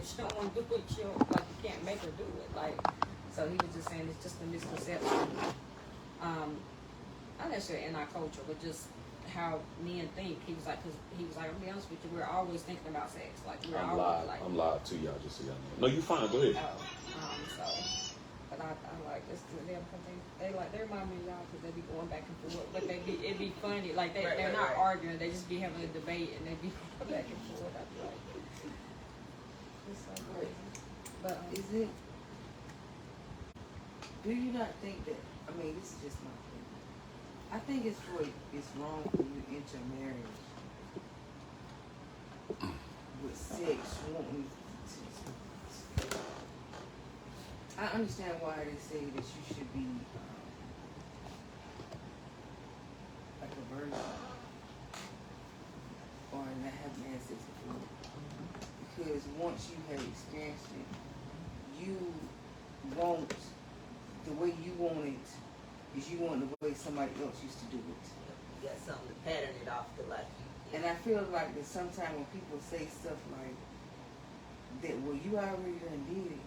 if she don't want to do it, she don't, like, you can't make her do it. Like, so he was just saying it's just a misconception. Not necessarily in our culture, but just how men think. He was like, I'll be honest with you, we're always thinking about sex. Like, we're always like, I'm live to y'all, just so y'all know. No, you fine. Go ahead. So, but I like this to them because they remind me of y'all because they be going back and forth, but it be funny. Like they're not arguing, they just be having a debate and they be going back and forth. I be like, it's so crazy. But is it? Do you not think that? I mean, this is just my opinion. I think it's wrong for you to enter marriage with sex wanting to. I understand why they say that you should be like a virgin or not have had sex before. Because once you have experienced it, you want the way you want it is you want the way somebody else used to do it. You got something to pattern it off to like. And I feel like that sometimes when people say stuff like that, well, you already done did it.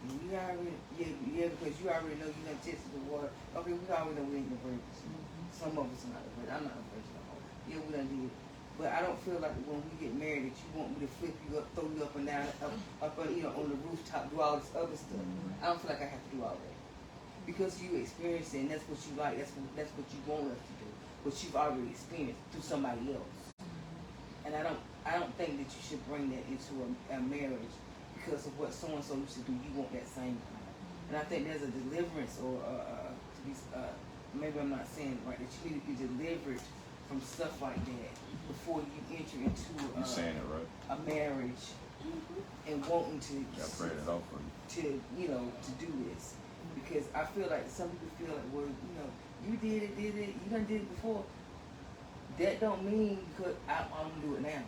You already, because you already know you done tested the water. Okay, we already know we ain't no virgins. Some of us are not a virgin. I'm not a virgin at all. Yeah, we done did it. But I don't feel like when we get married that you want me to flip you up, throw you up and down, up on, on the rooftop, do all this other stuff. I don't feel like I have to do all that. Because you experience it and that's what you like, that's what you want us to do. But you've already experienced through somebody else. And I don't think that you should bring that into a marriage because of what so-and-so used to do. You want that same kind. And I think there's a deliverance or maybe I'm not saying it right, that you need to be delivered from stuff like that before you enter into You saying it right. a marriage and wanting to pray it off for you. To do this. Because I feel like some people feel like, well, you did it, you done did it before. That don't mean because I'm gonna do it now.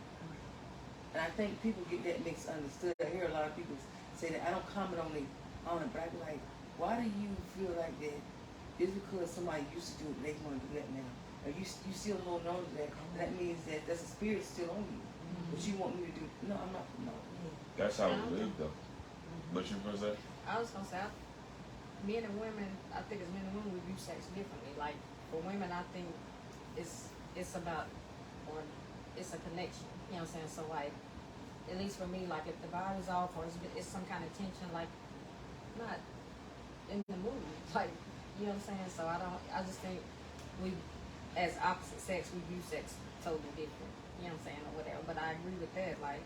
And I think people get that misunderstood. I hear a lot of people say that I don't comment on it, but I be like, why do you feel like that? Just because somebody used to do it, they want to do that now. Or you still holding on to that. That means that there's a spirit still on you. But you want me to do, no, I'm not, no. That's how we live, though. What you gonna say? I was gonna say, men and women, I think as men and women, we view sex differently. Like, for women, I think it's about, or it's a connection. You know what I'm saying? So, like, at least for me, like, if the vibe is off or it's some kind of tension, like, not in the mood. Like, you know what I'm saying? So, I just think we, as opposite sex, we view sex totally different. You know what I'm saying? Or whatever. But I agree with that. Like,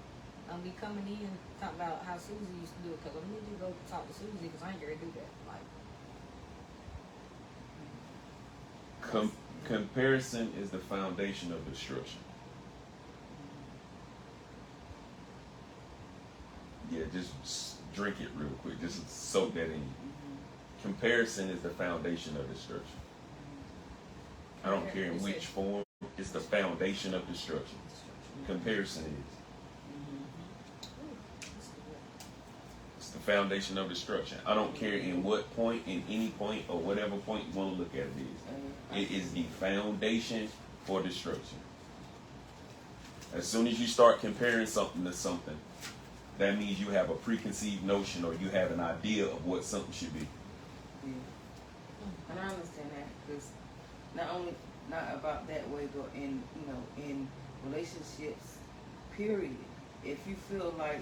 be coming in talking about how Susie used to do it, because I need to go talk to Susie because I ain't gonna do that. Like, comparison is the foundation of destruction. Yeah, just drink it real quick. Just soak that in. Comparison is the foundation of destruction. I don't care in which form. It's the foundation of destruction. Comparison is. It's the foundation of destruction. I don't care in what point, in any point, or whatever point you want to look at it is. It is the foundation for destruction. As soon as you start comparing something to something, that means you have a preconceived notion or you have an idea of what something should be. Yeah. And I understand that because not about that way, but in relationships, period. If you feel like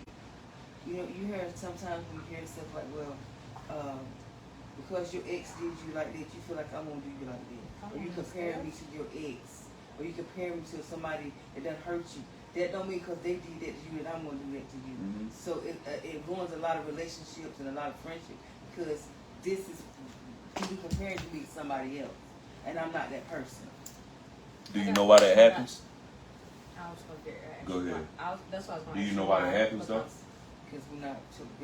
you hear sometimes when you hear stuff like, well, because your ex did you like that, you feel like I'm gonna do you like that, or you comparing me to your ex, or you compare me to somebody that done hurt you. That don't mean because they did that to you that I'm gonna do that to you. So it ruins a lot of relationships and a lot of friendships because this is you comparing me to somebody else, and I'm not that person. Do you know why that happens? I was gonna get that. Go ahead. That's what I was Do gonna you ask know why that happens though? Because we're not haven't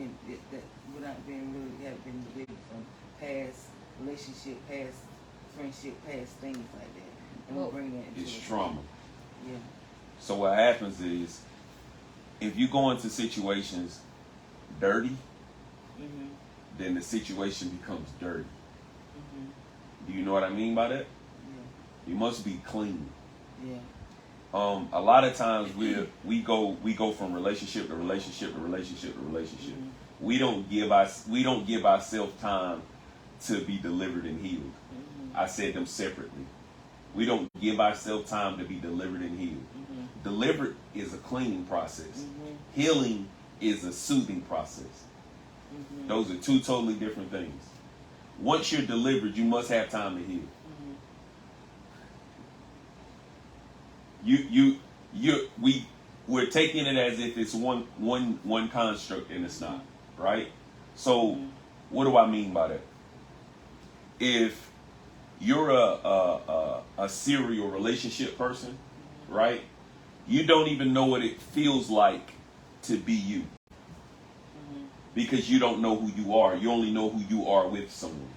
been delivered from past relationship, past friendship, past things like that, and we bring that into it's trauma. Yeah. So what happens is, if you go into situations dirty, then the situation becomes dirty. Do you know what I mean by that? Yeah. You must be clean. Yeah. A lot of times we go from relationship to relationship to relationship to relationship. Mm-hmm. We don't give ourselves time to be delivered and healed. Mm-hmm. I said them separately. We don't give ourselves time to be delivered and healed. Mm-hmm. Delivered is a cleaning process. Mm-hmm. Healing is a soothing process. Mm-hmm. Those are two totally different things. Once you're delivered, you must have time to heal. We're taking it as if it's one construct, and it's not, right? So what do I mean by that? If you're a serial relationship person, right? You don't even know what it feels like to be you. Because you don't know who you are. You only know who you are with someone.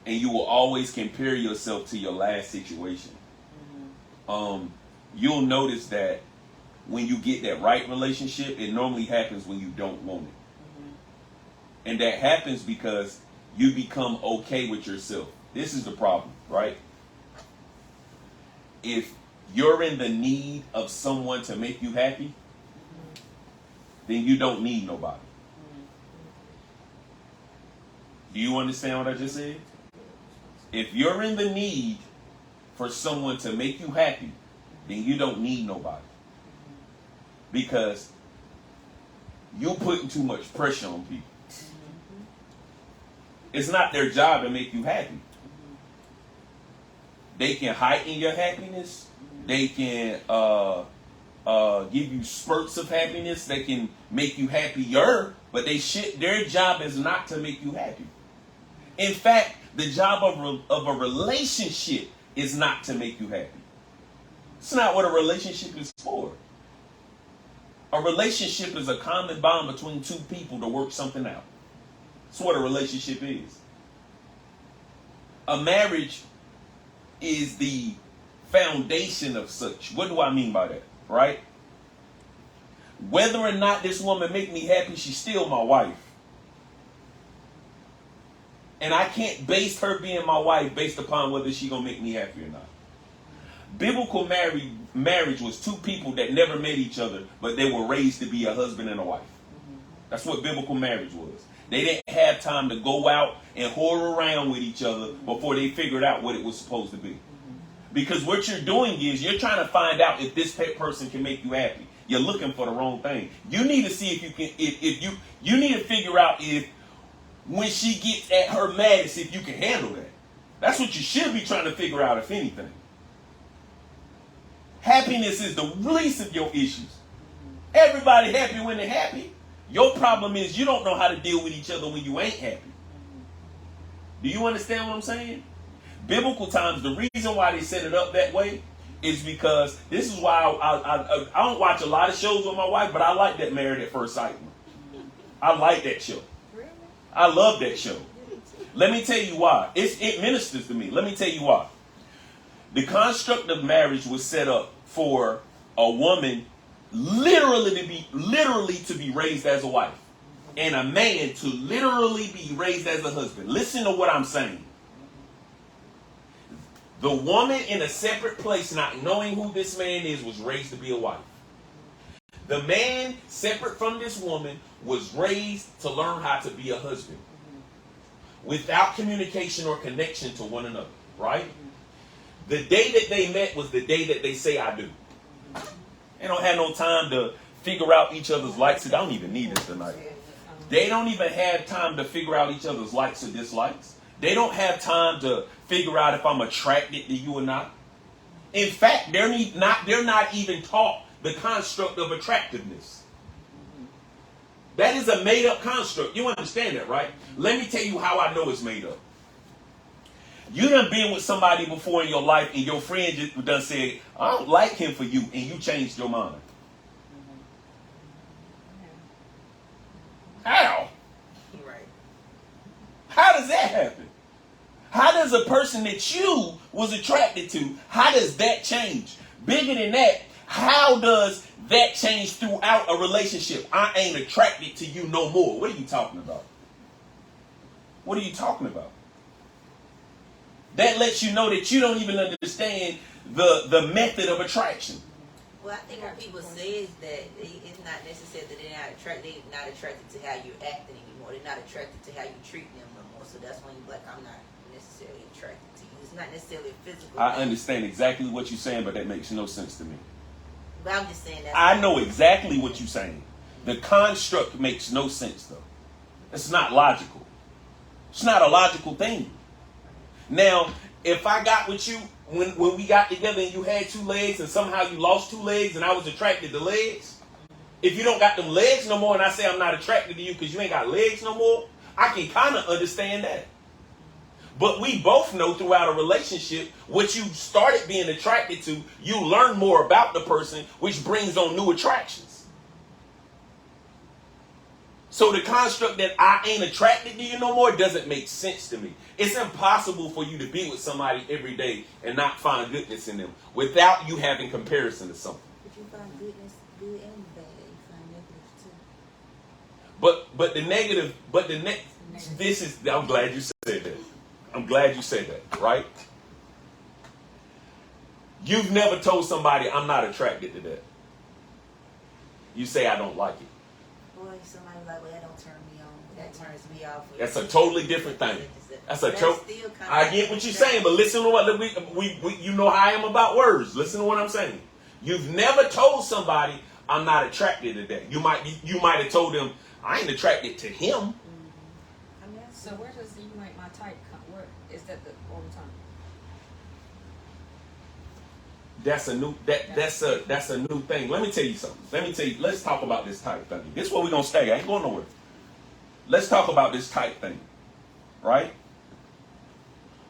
And you will always compare yourself to your last situation. You'll notice that when you get that right relationship, it normally happens when you don't want it. And that happens because you become okay with yourself. This is the problem, right? If you're in the need of someone to make you happy, then you don't need nobody. Do you understand what I just said? If you're in the need for someone to make you happy, then you don't need nobody. Because you're putting too much pressure on people. It's not their job to make you happy. They can heighten your happiness. They can give you spurts of happiness. They can make you happier, but their job is not to make you happy. In fact, the job of a relationship is not to make you happy. It's not what a relationship is for. A relationship is a common bond between two people to work something out. That's what a relationship is. A marriage is the foundation of such. What do I mean by that? Right? Whether or not this woman make me happy, she's still my wife. And I can't base her being my wife based upon whether she's going to make me happy or not. Biblical marriage was two people that never met each other, but they were raised to be a husband and a wife. That's what biblical marriage was. They didn't have time to go out and whore around with each other before they figured out what it was supposed to be. Because what you're doing is you're trying to find out if this person can make you happy. You're looking for the wrong thing. You need to see if you can, you need to figure out if when she gets at her maddest, if you can handle that. That's what you should be trying to figure out, if anything. Happiness is the least of your issues. Everybody happy when they're happy. Your problem is you don't know how to deal with each other when you ain't happy. Do you understand what I'm saying? Biblical times, the reason why they set it up that way is because this is why I don't watch a lot of shows with my wife, but I like that Married at First Sight one. I like that show. I love that show. Let me tell you why. It ministers to me. Let me tell you why. The construct of marriage was set up for a woman literally to be raised as a wife, and a man to literally be raised as a husband. Listen to what I'm saying. The woman in a separate place, not knowing who this man is, was raised to be a wife. The man, separate from this woman, was raised to learn how to be a husband without communication or connection to one another, right? The day that they met was the day that they say I do. They don't have no time to figure out each other's likes. I don't even need this tonight. They don't even have time to figure out each other's likes or dislikes. They don't have time to figure out if I'm attracted to you or not. In fact, they're not even taught the construct of attractiveness. That is a made-up construct. You understand that, right? Let me tell you how I know it's made up. You done been with somebody before in your life, and your friend just done said, I don't like him for you, and you changed your mind. How? Right. How does that happen? How does a person that you was attracted to, how does that change? Bigger than that, how does that change throughout a relationship? I ain't attracted to you no more. What are you talking about? What are you talking about? That lets you know that you don't even understand the method of attraction. Well, I think what people say is that it's not necessary that they're not attracted to how you're acting anymore. They're not attracted to how you treat them no more. So that's when you're like, I'm not necessarily attracted to you. It's not necessarily a physical I thing. understand exactly what you're saying, but that makes no sense to me. But I'm just saying that. I know exactly what you're saying. The construct makes no sense, though. It's not logical. It's not a logical thing. Now, if I got with you when we got together and you had 2 legs and somehow you lost 2 legs and I was attracted to legs, if you don't got them legs no more and I say I'm not attracted to you because you ain't got legs no more, I can kind of understand that. But we both know throughout a relationship, what you started being attracted to, you learn more about the person, which brings on new attractions. So the construct that I ain't attracted to you no more doesn't make sense to me. It's impossible for you to be with somebody every day and not find goodness in them without you having comparison to something. But you find goodness good and bad. You find negatives too. I'm glad you said that. I'm glad you said that, right? You've never told somebody I'm not attracted to that. You say I don't like it. Boy, somebody like, well, that don't turn me on. That turns me off. That's a totally different thing. That's a still I get what you're saying, but listen to what we you know how I am about words. Listen to what I'm saying. You've never told somebody I'm not attracted to that. You might have told them I ain't attracted to him. Mm-hmm. I mean, So where does you ain't my type come? Where is that the all the time? That's a new thing. Let me tell you something. Let's talk about this type thing. This is where we're gonna stay. I ain't going nowhere. Let's talk about this type thing. Right?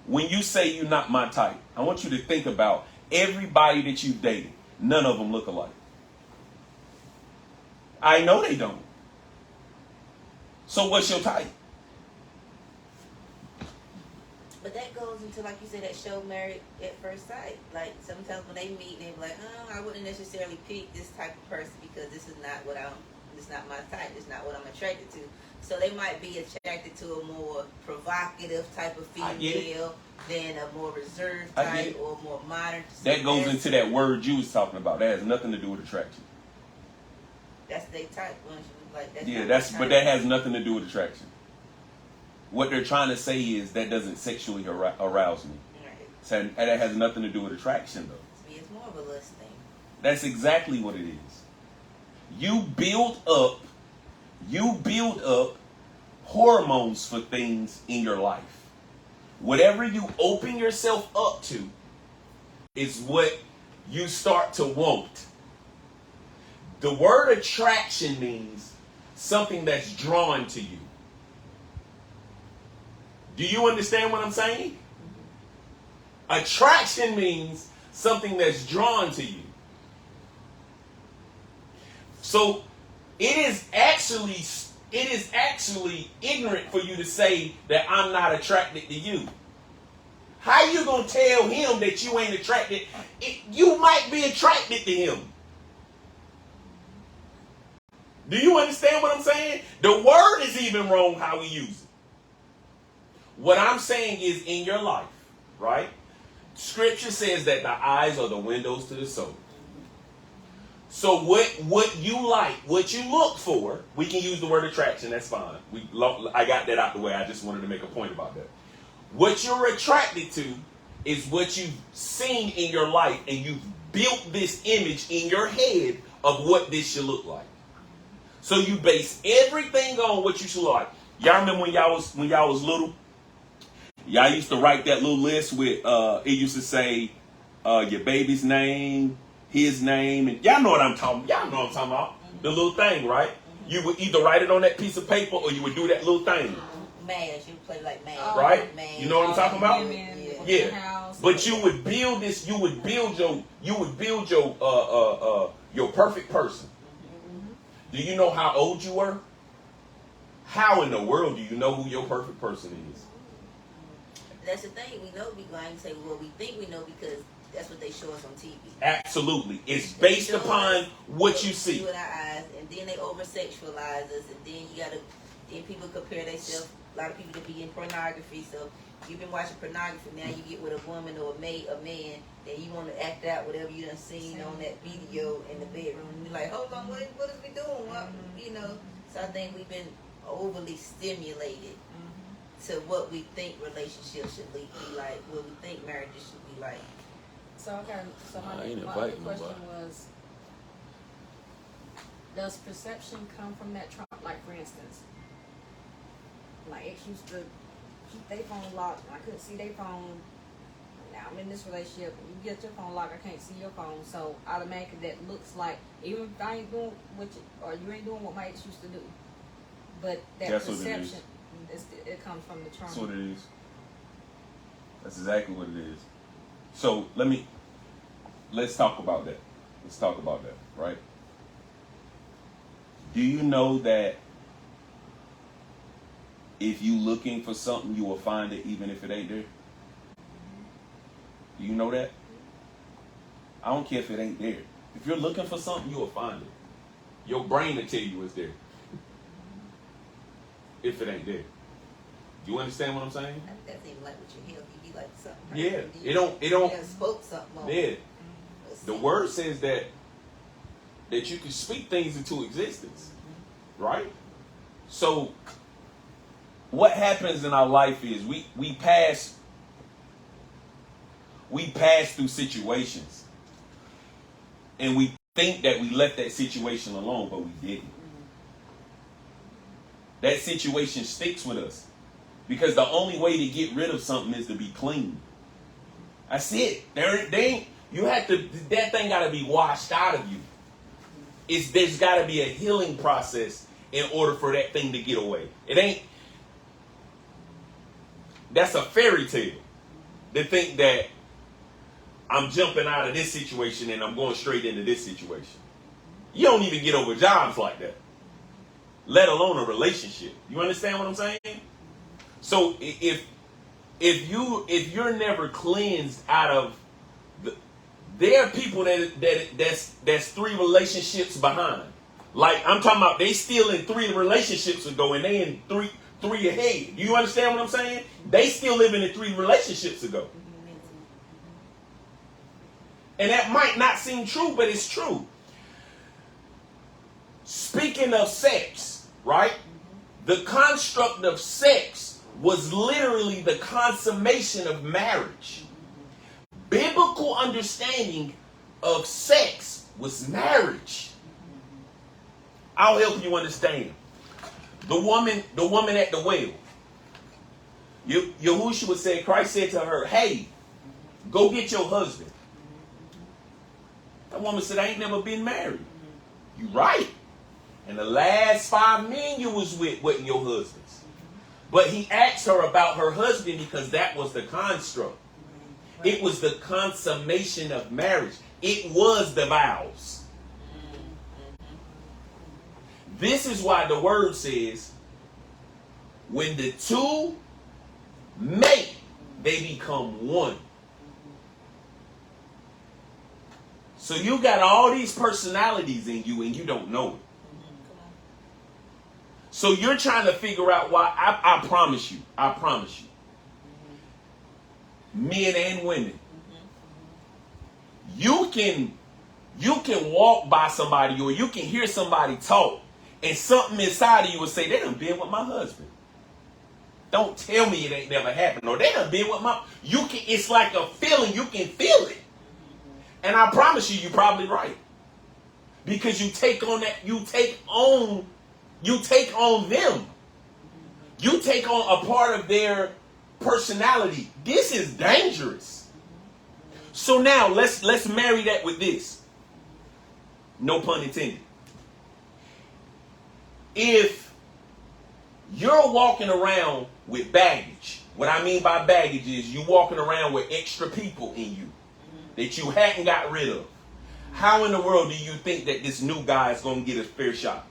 When you say you're not my type, I want you to think about everybody that you've dated. None of them look alike. I know they don't. So what's your type? but that goes into, like you said, that show Married at First Sight. Like sometimes when they meet, they're like, oh, I wouldn't necessarily pick this type of person because this is not my type. It's not what I'm attracted to. So they might be attracted to a more provocative type of female than a more reserved type or more modern. That goes into that word you was talking about. That has nothing to do with attraction. That's their type. But that has nothing to do with attraction. What they're trying to say is that doesn't sexually arouse me. Right. So that has nothing to do with attraction, though. It's more of a lust thing. That's exactly what it is. You build up hormones for things in your life. Whatever you open yourself up to is what you start to want. The word attraction means something that's drawn to you. Do you understand what I'm saying? Attraction means something that's drawn to you. So it is actually ignorant for you to say that I'm not attracted to you. How you gonna tell him that you ain't attracted? You might be attracted to him. Do you understand what I'm saying? The word is even wrong how we use it. What I'm saying is in your life, right? Scripture says that the eyes are the windows to the soul. So what you like, what you look for, we can use the word attraction, that's fine. I got that out the way. I just wanted to make a point about that. What you're attracted to is what you've seen in your life, and you've built this image in your head of what this should look like. So you base everything on what you should look like. Y'all remember when y'all was little? Y'all used to write that little list with it used to say your baby's name, his name, and y'all know what I'm talking about. Y'all know what I'm talking about. The little thing, right? You would either write it on that piece of paper or you would do that little thing. Mash, you play like mash. Right? Mash. You know what I'm talking about? Yeah. But you would build this, you would build your perfect person. Do you know how old you were? How in the world do you know who your perfect person is? That's the thing. We know we going to say, well, we think we know because that's what they show us on TV. Absolutely. It's based upon what you see. With our eyes, and then they over-sexualize us, and then then people compare themselves. A lot of people could be in pornography, so you've been watching pornography. Now you get with a woman or a man, and you want to act out whatever you done seen on that video in the bedroom. And you're like, hold on, what is we doing? What, you know? So I think we've been overly stimulated to what we think relationships should be like, what we think marriages should be like. So okay, so my other question was, does perception come from that trauma? Like for instance, my ex used to keep their phone locked, and I couldn't see their phone. Now I'm in this relationship, and you get your phone locked, I can't see your phone. So automatically that looks like, even if I ain't doing what you, or you ain't doing what my ex used to do, but that That's perception, it comes from the trauma. That's what it is. That's exactly what it is. So let's talk about that. Let's talk about that, right? Do you know that if you looking for something, you will find it even if it ain't there? Do you know that? I don't care if it ain't there. If you're looking for something, you will find it. Your brain will tell you it's there. If it ain't there. Do you understand what I'm saying? I think that's even like with your health. You be like something. Yeah. It don't. You spoke something on. Yeah. The word says that you can speak things into existence, right? So what happens in our life is we pass through situations, and we think that we left that situation alone, but we didn't. That situation sticks with us because the only way to get rid of something is to be clean. That's it. That thing got to be washed out of you. There's got to be a healing process in order for that thing to get away. That's a fairy tale to think that I'm jumping out of this situation and I'm going straight into this situation. You don't even get over jobs like that, let alone a relationship. You understand what I'm saying? So if you're never cleansed out of there are people that's 3 relationships behind. Like I'm talking about, they still in 3 relationships ago, and they in three ahead. You understand what I'm saying? They still living in 3 relationships ago. And that might not seem true, but it's true. Speaking of sex, right? The construct of sex was literally the consummation of marriage. Biblical understanding of sex was marriage. I'll help you understand. The woman at the well. Yahushua would say, Christ said to her, hey, go get your husband. That woman said, I ain't never been married. You right. And the last 5 men you was with wasn't your husband's. But he asked her about her husband because that was the construct. It was the consummation of marriage. It was the vows. This is why the word says, when the 2 mate, they become one. So you got all these personalities in you and you don't know it. So you're trying to figure out why. I promise you, men and women, you can walk by somebody or you can hear somebody talk and something inside of you will say, they done been with my husband. Don't tell me it ain't never happened. Or they done been with it's like a feeling, you can feel it. And I promise you, you're probably right. Because you take on them. You take on them. You take on a part of their personality. This is dangerous. So now let's marry that with this. No pun intended. If you're walking around with baggage, what I mean by baggage is you walking around with extra people in you that you hadn't got rid of. How in the world do you think that this new guy is going to get a fair shot?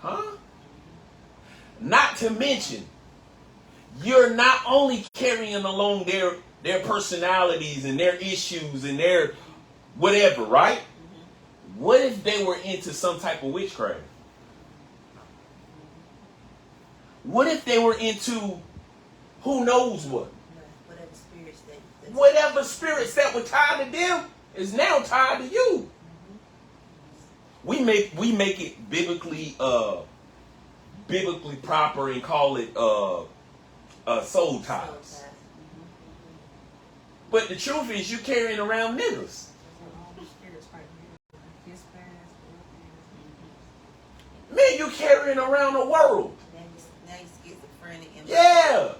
Huh? Not to mention, you're not only carrying along their personalities and their issues and their whatever, right? What if they were into some type of witchcraft? What if they were into who knows what? Whatever spirits Whatever spirits that were tied to them is now tied to you. We make it biblically proper and call it soul ties. But the truth is, you carrying around niggas. Man, you carrying around the world. Now you schizophrenic. Yeah.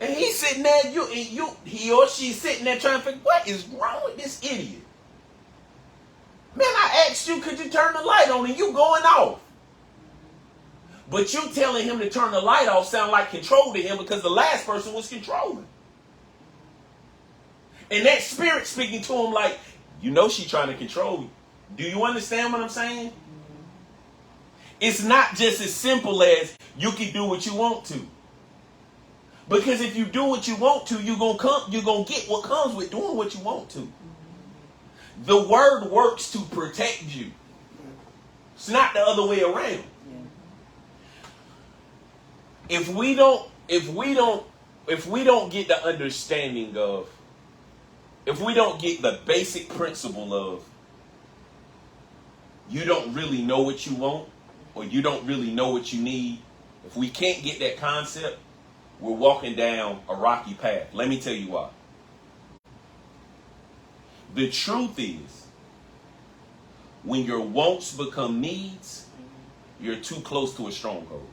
And he's sitting there, he or she's sitting there trying to figure, what is wrong with this idiot? Man, I asked you, could you turn the light on, and you going off. But you telling him to turn the light off sound like control to him because the last person was controlling. And that spirit speaking to him like, you know she trying to control you. Do you understand what I'm saying? It's not just as simple as you can do what you want to. Because if you do what you want to, you're gonna get what comes with doing what you want to. The word works to protect you. It's not the other way around. If we don't get the understanding of, if we don't get the basic principle of, you don't really know what you want, or you don't really know what you need, if we can't get that concept, we're walking down a rocky path. Let me tell you why. The truth is, when your wants become needs, you're too close to a stronghold.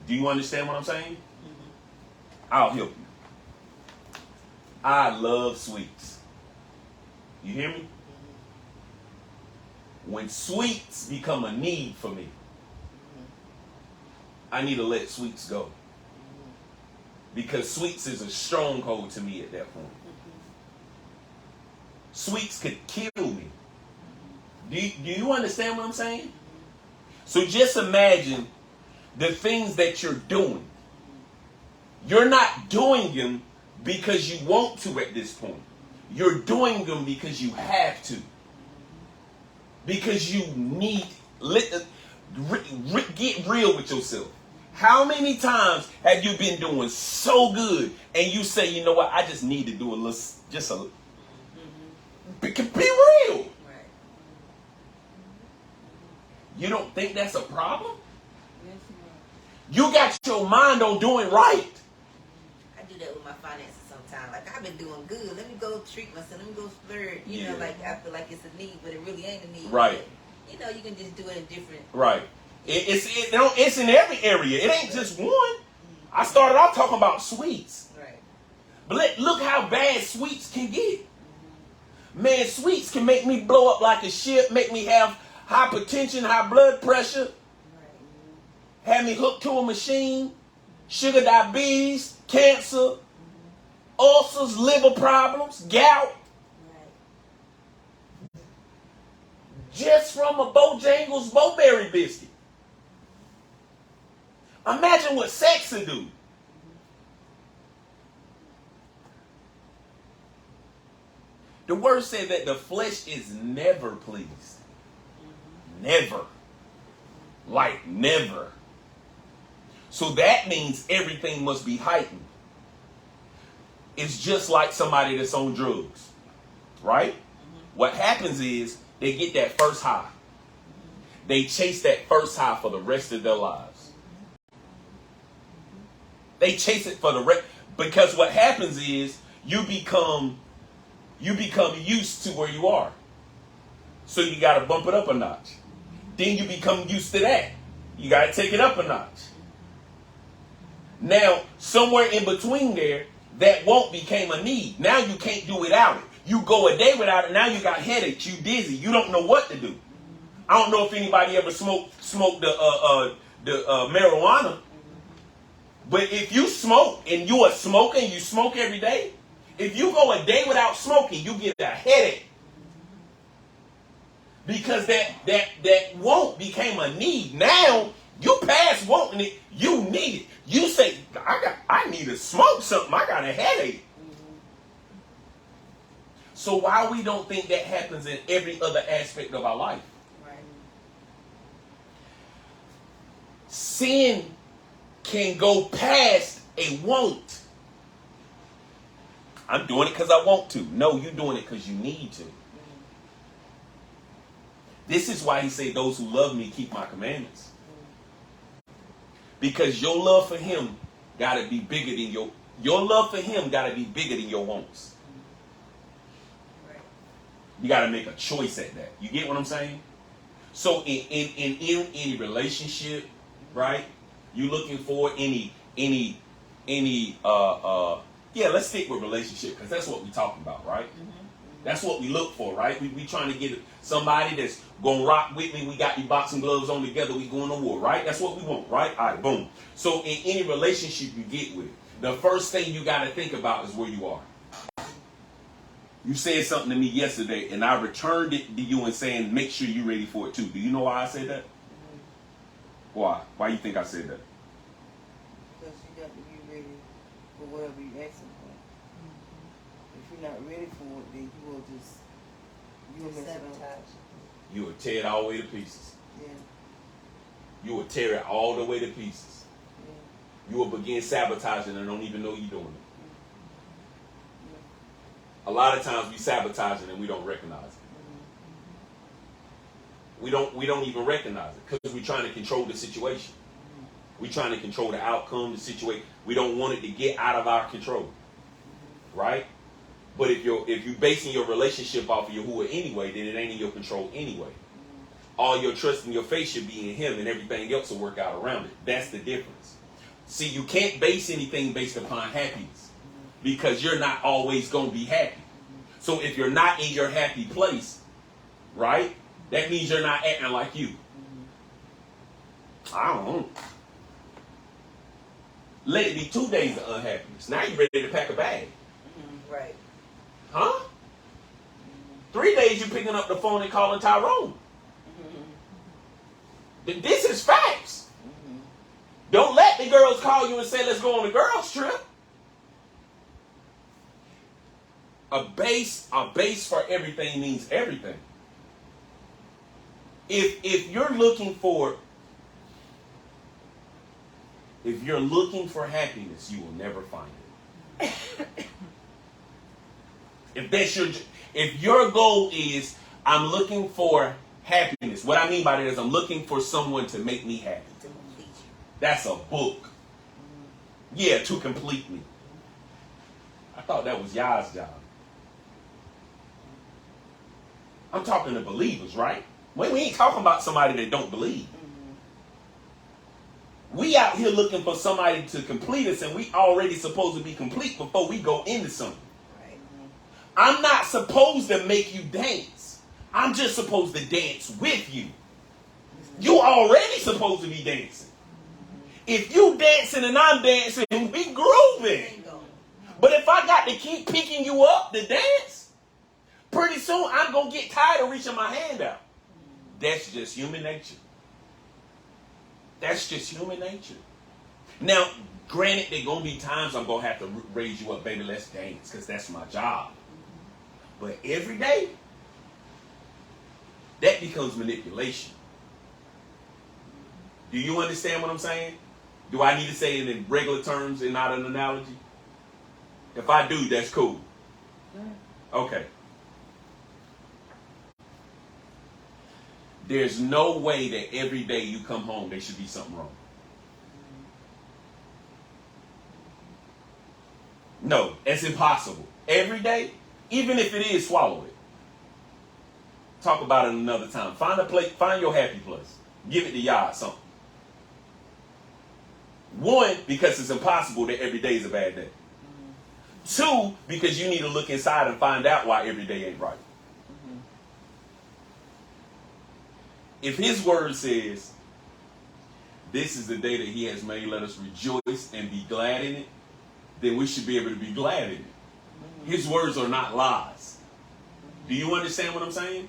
Do you understand what I'm saying? I'll help you. I love sweets. You hear me? When sweets become a need for me, I need to let sweets go. Because sweets is a stronghold to me at that point. Sweets could kill me. Do you understand what I'm saying? So just imagine the things that you're doing. You're not doing them because you want to at this point. You're doing them because you have to. Because you need, get real with yourself. How many times have you been doing so good and you say, you know what, I just need to do a little, just a, be real. Right. You don't think that's a problem? You got your mind on doing right. I do that with my finances sometimes. Like, I've been doing good. Let me go treat myself. Let me go splurge. You know, like, I feel like it's a need, but it really ain't a need. Right. But, you know, you can just do it in different. Right. It's in every area. It ain't just one. I started off talking about sweets. Right. But look how bad sweets can get. Man, sweets can make me blow up like a ship, make me have hypertension, high blood pressure, have me hooked to a machine, sugar diabetes, cancer, ulcers, liver problems, gout. Just from a Bojangles Bowberry biscuit. Imagine what sex would do. The word said that the flesh is never pleased. Never. Like never. So that means everything must be heightened. It's just like somebody that's on drugs. Right? What happens is they get that first high. They chase that first high for the rest of their lives. They chase it for the rest. Because what happens is you become used to where you are. So you got to bump it up a notch. Then you become used to that. You got to take it up a notch. Now, somewhere in between there, that want became a need. Now you can't do without it. You go a day without it. Now you got headaches. You dizzy. You don't know what to do. I don't know if anybody ever smoked the marijuana. But if you smoke and you a smoker and you smoke every day, if you go a day without smoking, you get a headache. Because that want became a need. Now you pass wanting it, you need it. You say, I need to smoke something. I got a headache. So why we don't think that happens in every other aspect of our life? Right. sin can go past a want. I'm doing it because I want to. No, you're doing it because you need to. This is why he said, those who love me keep my commandments. Because your love for him got to be bigger than your love for him got to be bigger than your wants. You got to make a choice at that. You get what I'm saying? So in any relationship, right? You looking for any let's stick with relationship because that's what we talking about, right? That's what we look for, right? We trying to get somebody that's gonna rock with me. We got these boxing gloves on together. We going to war, right? That's what we want, right? All right, boom. So in any relationship you get with, the first thing you got to think about is where you are. You said something to me yesterday, and I returned it to you and saying, make sure you're ready for it too. Do you know why I said that? Why? Why you think I said that? Because you got to be ready for whatever you're asking for. If you're not ready for it, then you will mess it up. You will tear it all the way to pieces. Yeah. You will tear it all the way to pieces. Yeah. You will begin sabotaging and don't even know you're doing it. A lot of times we sabotage it and we don't recognize it. We don't even recognize it because we're trying to control the situation. We're trying to control the outcome, the situation. We don't want it to get out of our control, right? But if you're basing your relationship off of Yahuwah anyway, then it ain't in your control anyway. All your trust and your faith should be in Him, and everything else will work out around it. That's the difference. See, you can't base anything based upon happiness because you're not always going to be happy. So if you're not in your happy place, right, that means you're not acting like you. I don't know. Let it be 2 days of unhappiness. Now you're ready to pack a bag. Right. Huh? 3 days you're picking up the phone and calling Tyrone. This is facts. Don't let the girls call you and say, let's go on a girls trip. A base for everything means everything. If you're looking for happiness, you will never find it. If your goal is I'm looking for happiness, what I mean by that is I'm looking for someone to make me happy. To complete you. That's a book. Yeah, to complete me. I thought that was Yah's job. I'm talking to believers, right? We ain't talking about somebody that don't believe. We out here looking for somebody to complete us, and we already supposed to be complete before we go into something. Right. I'm not supposed to make you dance. I'm just supposed to dance with you. You already supposed to be dancing. If you dancing and I'm dancing, we grooving. But if I got to keep picking you up to dance, pretty soon I'm going to get tired of reaching my hand out. That's just human nature. That's just human nature. Now, granted, there going to be times I'm going to have to raise you up, baby, let's dance, because that's my job. But every day, that becomes manipulation. Do you understand what I'm saying? Do I need to say it in regular terms and not an analogy? If I do, that's cool. Okay. There's no way that every day you come home, there should be something wrong. No, it's impossible. Every day, even if it is, swallow it. Talk about it another time. Find a place, find your happy place. Give it to Yah something. One, because it's impossible that every day is a bad day. Two, because you need to look inside and find out why every day ain't right. If his word says, this is the day that he has made, let us rejoice and be glad in it, then we should be able to be glad in it. His words are not lies. Do you understand what I'm saying?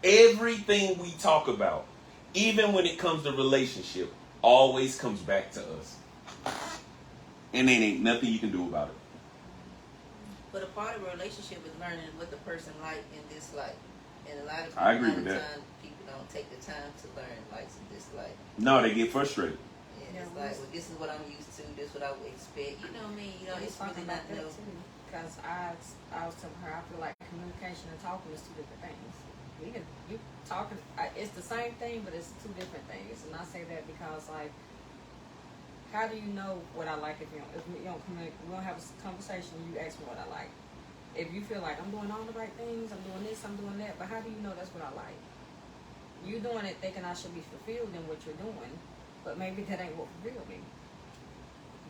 Everything we talk about, even when it comes to relationship, always comes back to us. And there ain't nothing you can do about it. But a part of a relationship is learning what the person like and dislike. And a lot of I agree with that. times people don't take the time to learn likes and dislikes. No, they get frustrated. And it's like, well, this is what I'm used to. This is what I would expect. You know what I mean? You know, it's really not no. Because I was telling her, I feel like communication and talking is two different things. You talking, it's the same thing, but it's two different things. And I say that because, like, how do you know what I like if you don't communicate? We don't have a conversation. You ask me what I like. If you feel like I'm doing all the right things, I'm doing this, I'm doing that, but how do you know that's what I like? You doing it thinking I should be fulfilled in what you're doing, but maybe that ain't what fulfilled me.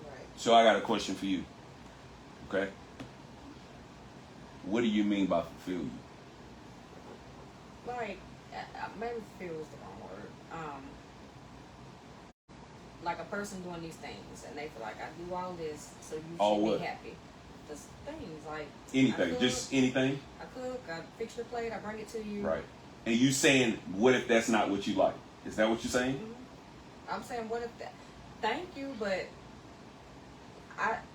Right. So I got a question for you. Okay. What do you mean by fulfill you? Like, maybe fulfill is the wrong word. Like a person doing these things, and they feel like I do all this, so you All should what? be happy. Just things like Anything, I cook, just anything? I cook, I fix your plate, I bring it to you. Right. And you saying, what if that's not what you like? Is that what you're saying? Mm-hmm. I'm saying, what if that? Thank you, but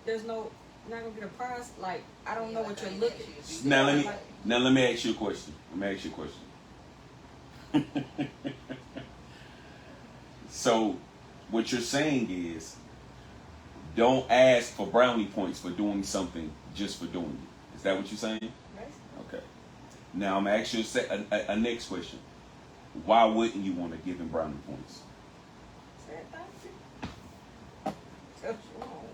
there's no, you're not gonna get a prize. Like, I don't know what you're looking. Now let me ask you a question. So, what you're saying is, don't ask for brownie points for doing something just for doing it. Is that what you're saying? Okay. Now I'm gonna ask you a next question. Why wouldn't you want to give him brownie points? Say thank you. Tell you wrong.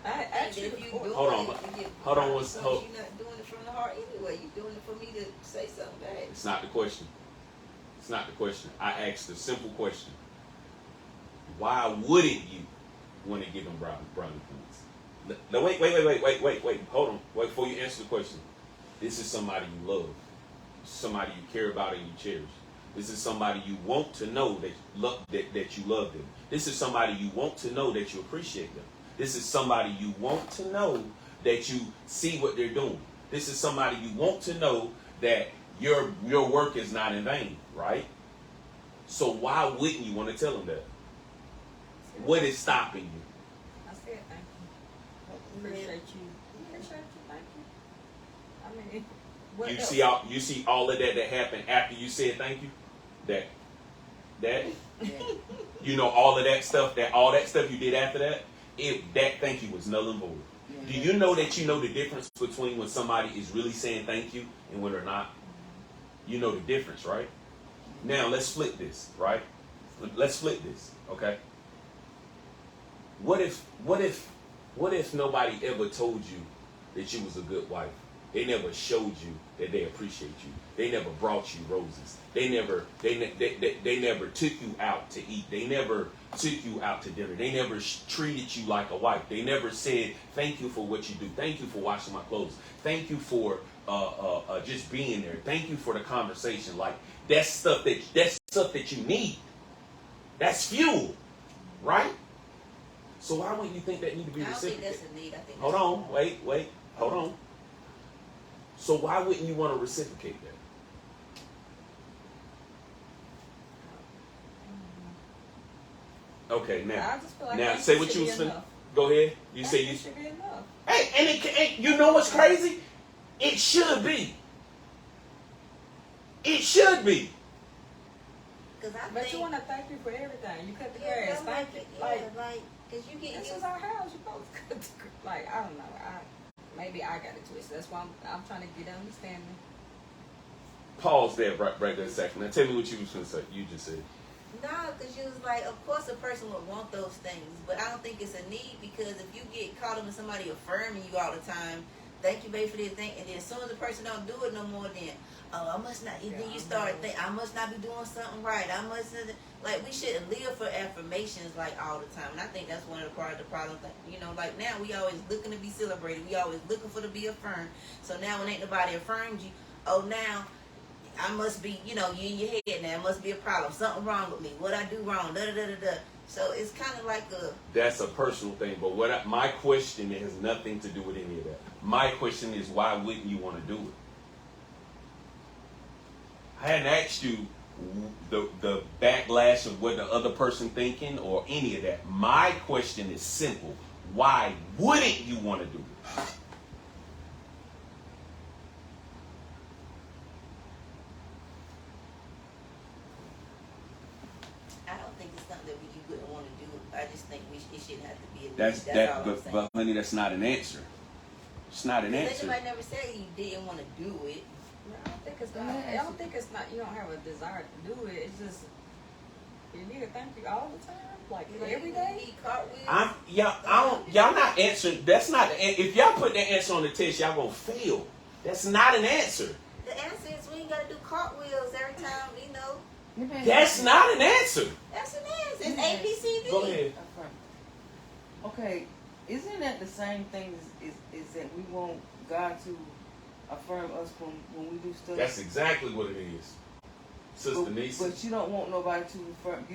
I actually, if you do Hold on. you're not doing it from the heart anyway. You're doing it for me to say something back. It's not the question. It's not the question. I asked a simple question. Why wouldn't you want to give him brownie points? No, wait. Hold on. Wait before you answer the question. This is somebody you love. Somebody you care about and you cherish. This is somebody you want to know that you love them. This is somebody you want to know that you appreciate them. This is somebody you want to know that you see what they're doing. This is somebody you want to know that your work is not in vain, right? So why wouldn't you want to tell them that? What is stopping you? I said thank you. Appreciate you. Thank you. I mean, what You else? see all of that happened after you said thank you? That Yeah. you know all of that stuff, all that stuff you did after that, that thank you was null and void. Yeah. Do you know that you know the difference between when somebody is really saying thank you and when they're not? You know the difference, right? Now let's flip this, right? Let's flip this, okay? What if nobody ever told you that you was a good wife? They never showed you that they appreciate you. They never brought you roses. They never took you out to eat. They never took you out to dinner. They never treated you like a wife. They never said thank you for what you do. Thank you for washing my clothes. Thank you for just being there. Thank you for the conversation. Like that's stuff that you need. That's fuel, right? So why wouldn't you think that need to be reciprocated? I don't think that's a need. I think Hold on, wait, hold on. So why wouldn't you want to reciprocate that? Okay, I just feel like now that say what should you be was finna. enough. Go ahead. You That say you. should be enough. Hey, and you know what's crazy? It should be. It should be. Because I But think, you want to thank you for everything. You cut the yeah, grass. I'm Thank like, you. like, because you get This used is our house. You both cut the grass. Like, I don't know. Maybe I got it twisted. That's why I'm trying to get understanding. Pause there, right there a second. Now tell me what you was gonna say. You just said. No, because you was like, of course a person would want those things, but I don't think it's a need because if you get caught up in somebody affirming you all the time, thank you, babe, for this thing, and then as soon as the person don't do it no more, then, oh, I must not, then you start thinking, I must not be doing something right. I must, like, we shouldn't live for affirmations, like, all the time. And I think that's one of the part of the problem. You know, like, now we always looking to be celebrated. We always looking for to be affirmed. So now when ain't nobody affirmed you, oh, now I must be, you know, you in your head now. It must be a problem. Something wrong with me. What I do wrong. Da-da-da-da-da. So it's kind of like a... That's a personal thing. But my question has nothing to do with any of that. My question is, why wouldn't you want to do it? I hadn't asked you the backlash of what the other person thinking or any of that. My question is simple. Why wouldn't you want to do it? I don't don't think it's something that you wouldn't want to do. I just think it shouldn't have to be a need. That's all that, I'm saying. but honey, that's not an answer. It's not an answer. Anybody never said you didn't want to do it. I don't think it's not. I don't think it's not. You don't have a desire to do it. It's just you need to thank you all the time, like every day. Eat cartwheels. Y'all not answering. That's not the if y'all put that answer on the test, y'all gonna fail. That's not an answer. The answer is we ain't gotta do cartwheels every time, you know. That's not an answer. That's an answer. It's A, B, C, D. Go ahead. Okay, isn't that the same thing is that we want God to affirm us when we do stuff? That's exactly what it is, Sister Nisa. But you don't want nobody to affirm.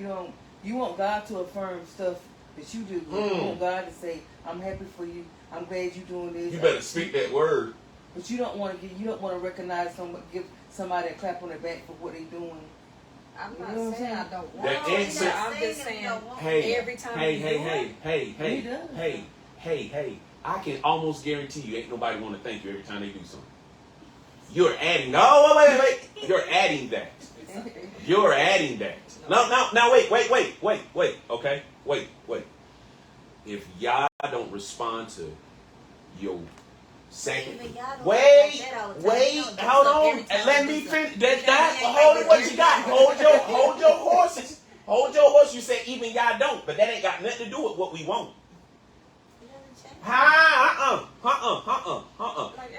You want God to affirm stuff that you do. You want God to say, "I'm happy for you. I'm glad you're doing this." You better speak that word. But you don't want to recognize give somebody a clap on the back for what they're doing. I'm not saying I don't want The to. answer- I'm just saying Hey, every time you do it. hey. I can almost guarantee you ain't nobody want to thank you every time they do something. You're adding. No, wait. You're adding that. You're adding that. No, wait. Okay? Wait. If y'all don't respond to your second. Wait, hold on. And let me finish. Hold what you got. Hold your horses. Hold your horse. You say even y'all don't, but that ain't got nothing to do with what we want.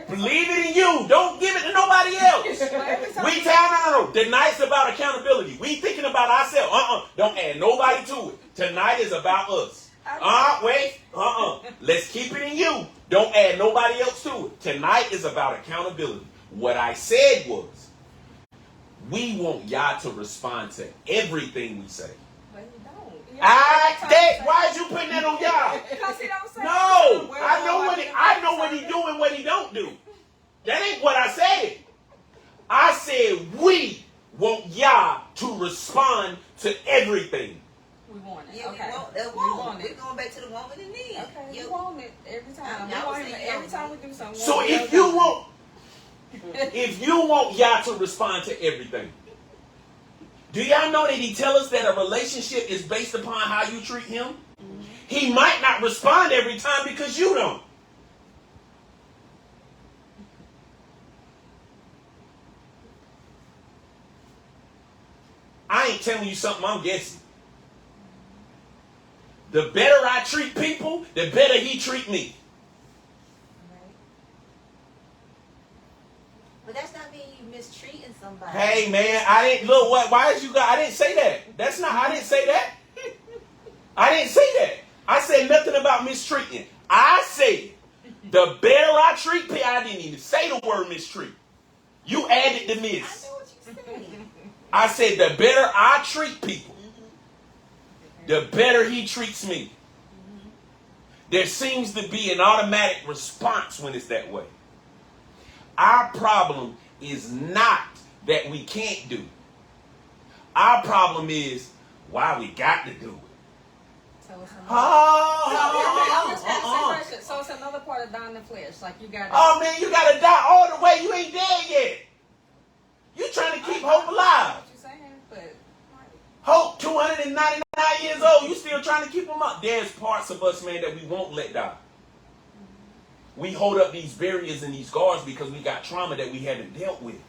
Believe it in you. Don't give it to nobody else. No. Tonight's about accountability. We thinking about ourselves. Don't add nobody to it. Tonight is about us. Let's keep it in you. Don't add nobody else to it. Tonight is about accountability. What I said was, we want y'all to respond to everything we say. But you don't. Why is you putting that on y'all? Because he don't say. No, I know what he do and what he don't do. That ain't what I said. I said we want y'all to respond to everything. We want it. Yeah, Okay. we want it. We're going back to the want and need. Okay. We want it every time. Every time we do something. So if you want y'all to respond to everything, do y'all know that he tell us that a relationship is based upon how you treat him? Mm-hmm. He might not respond every time because you don't. I ain't telling you something, I'm guessing. The better I treat people, the better he treat me. Right. But that's not mean you mistreating somebody. Hey man, I didn't say that. I didn't say that. I didn't say that. I said nothing about mistreating. I said the better I treat people, I didn't even say the word mistreat. You added the miss. I know what you said. I said the better I treat people, the better he treats me. There seems to be an automatic response when it's that way. Our problem is not that we can't do it. Our problem is why we got to do it. So it's Oh, so it's another part of dying the flesh. Like you got. Oh man, you gotta die all the way. You ain't dead yet. You trying to keep hope alive. What you saying? But Hope 299 years old. You still trying to keep them up. There's parts of us, man, that we won't let die. We hold up these barriers and these guards because we got trauma that we haven't dealt with.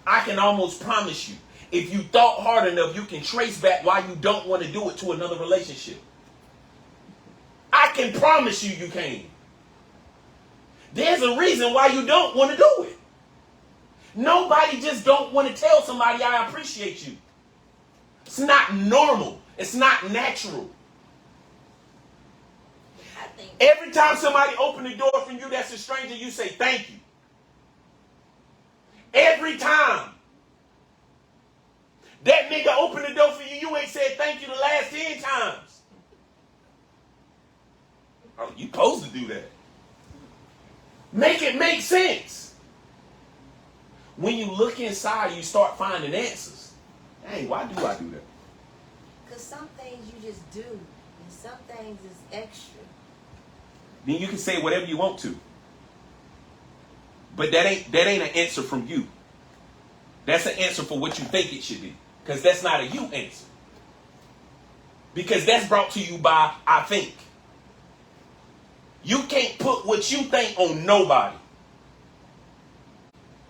I can almost promise you, if you thought hard enough, you can trace back why you don't want to do it to another relationship. I can promise you can. There's a reason why you don't want to do it. Nobody just don't want to tell somebody I appreciate you. It's not normal. It's not natural. Every time somebody open the door from you that's a stranger, you say thank you. Every time. That nigga opened the door for you, you ain't said thank you the last 10 times. Oh, you supposed to do that. Make it make sense. When you look inside, you start finding answers. Hey, why do I do that? Because some things you just do, and some things is extra. Then you can say whatever you want to. But that ain't an answer from you. That's an answer for what you think it should be. Because that's not a you answer. Because that's brought to you by I think. You can't put what you think on nobody.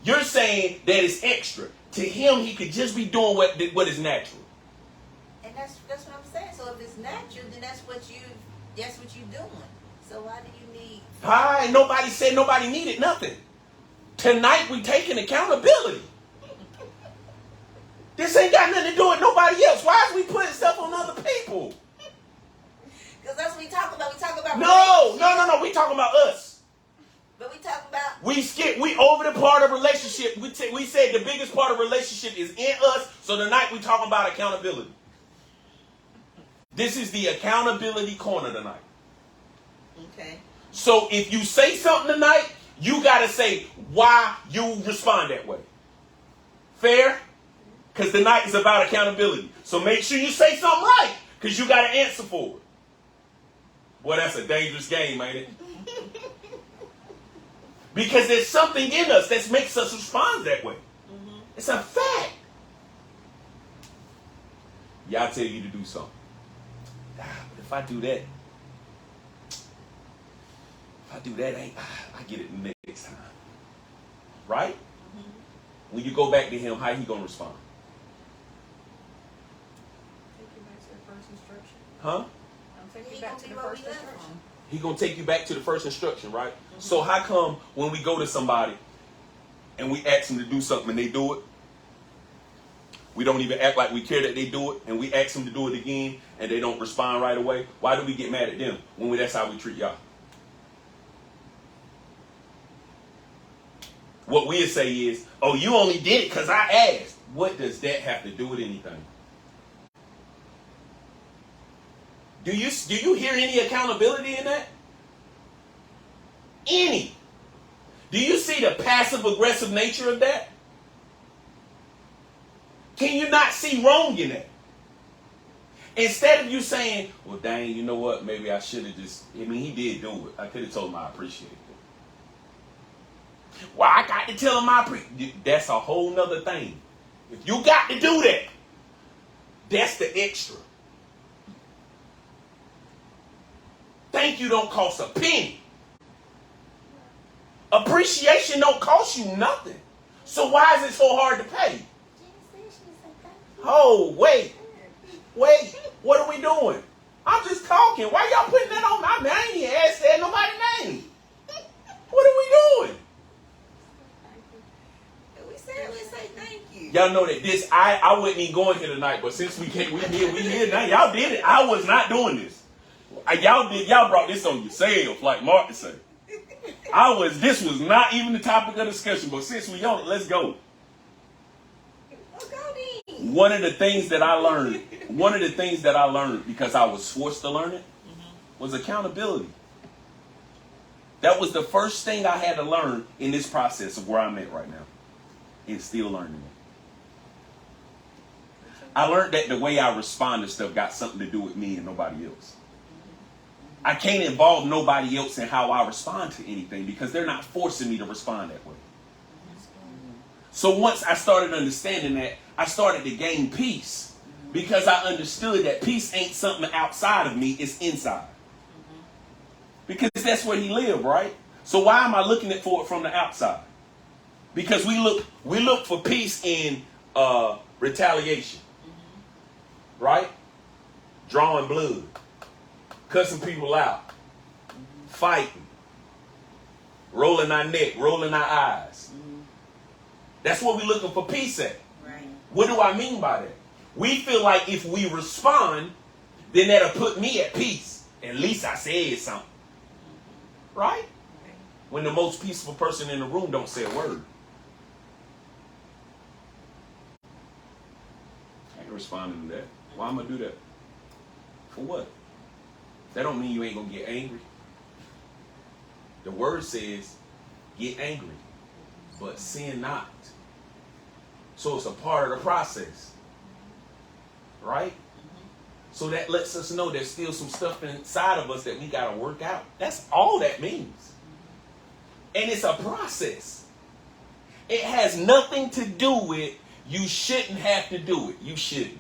You're saying that it's extra. To him, he could just be doing what is natural. And that's what I'm saying. So if it's natural, then that's what you're doing. So why do you need? Hi, nobody said nobody needed nothing. Tonight we taking accountability. This ain't got nothing to do with nobody else. Why is we putting stuff on other people? Because that's what we talk about. We talk about No. We talking about us. But we talk about. We over the part of relationship. We said the biggest part of relationship is in us. So tonight we talking about accountability. This is the accountability corner tonight. Okay. So if you say something tonight, you got to say why you respond that way. Fair? Because tonight is about accountability. So make sure you say something right, because you got to answer for it. Boy, that's a dangerous game, ain't it? Because there's something in us that makes us respond that way. Mm-hmm. It's a fact. Y'all tell you to do something. But if I do that, I get it next time. Right? Mm-hmm. When you go back to him, how he going to respond? Take you back to the first instruction. Huh? Take you back to the first instruction. He going to take you back to the first instruction, right? Mm-hmm. So how come when we go to somebody and we ask them to do something and they do it, we don't even act like we care that they do it, and we ask them to do it again and they don't respond right away? Why do we get mad at them when that's how we treat y'all? What we'll say is, oh, you only did it because I asked. What does that have to do with anything? Do you hear any accountability in that? Any? Do you see the passive-aggressive nature of that? Can you not see wrong in that? Instead of you saying, well, dang, you know what? Maybe I should have he did do it. I could have told him I appreciate it. Well, I got to tell him I appreciate. That's a whole nother thing. If you got to do that, that's the extra. Thank you don't cost a penny. Appreciation don't cost you nothing. So why is it so hard to pay? Oh, wait. What are we doing? I'm just talking. Why y'all putting that on my name? I ain't even said nobody's name. What are we doing? We say thank you. Y'all know that I wasn't even going here tonight, but since we here now. Y'all did it. I was not doing this. Y'all brought this on yourself, like Martin said. This was not even the topic of discussion, but since we on it, let's go. One of the things that I learned because I was forced to learn it was accountability. That was the first thing I had to learn in this process of where I'm at right now. And still learning it. I learned that the way I respond to stuff got something to do with me and nobody else. I can't involve nobody else in how I respond to anything because they're not forcing me to respond that way. So once I started understanding that, I started to gain peace because I understood that peace ain't something outside of me, it's inside. Because that's where he lived, right? So why am I looking for it from the outside? Because we look for peace in retaliation, right? Drawing blood, cussing people out, fighting, rolling our neck, rolling our eyes. That's what we're looking for peace at. Right. What do I mean by that? We feel like if we respond, then that'll put me at peace. At least I said something. Right? When the most peaceful person in the room don't say a word. I ain't responding to that. Why am I do that? For what? That don't mean you ain't gonna get angry. The word says, get angry, but sin not. So it's a part of the process. Right? So that lets us know there's still some stuff inside of us that we got to work out. That's all that means. And it's a process. It has nothing to do with you shouldn't have to do it. You shouldn't.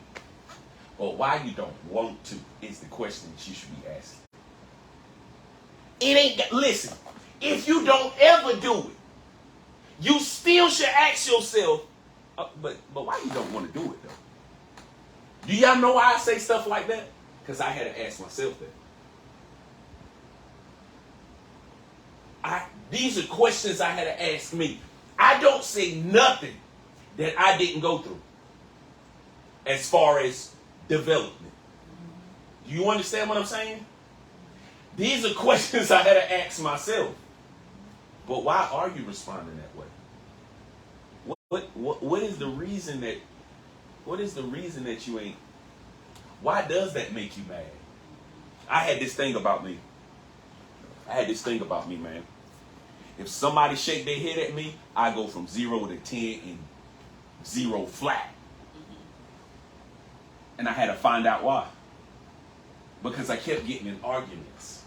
or why you don't want to is the question that you should be asking. It ain't, listen, if you don't ever do it, you still should ask yourself, but why you don't want to do it though? Do y'all know why I say stuff like that? Because I had to ask myself that. These are questions I had to ask me. I don't say nothing that I didn't go through as far as development. Do you understand what I'm saying? These are questions I had to ask myself. But why are you responding that way? What is the reason that you ain't? Why does that make you mad? I had this thing about me, man. If somebody shake their head at me, I go from 0 to 10 and 0 flat. And I had to find out why. Because I kept getting in arguments.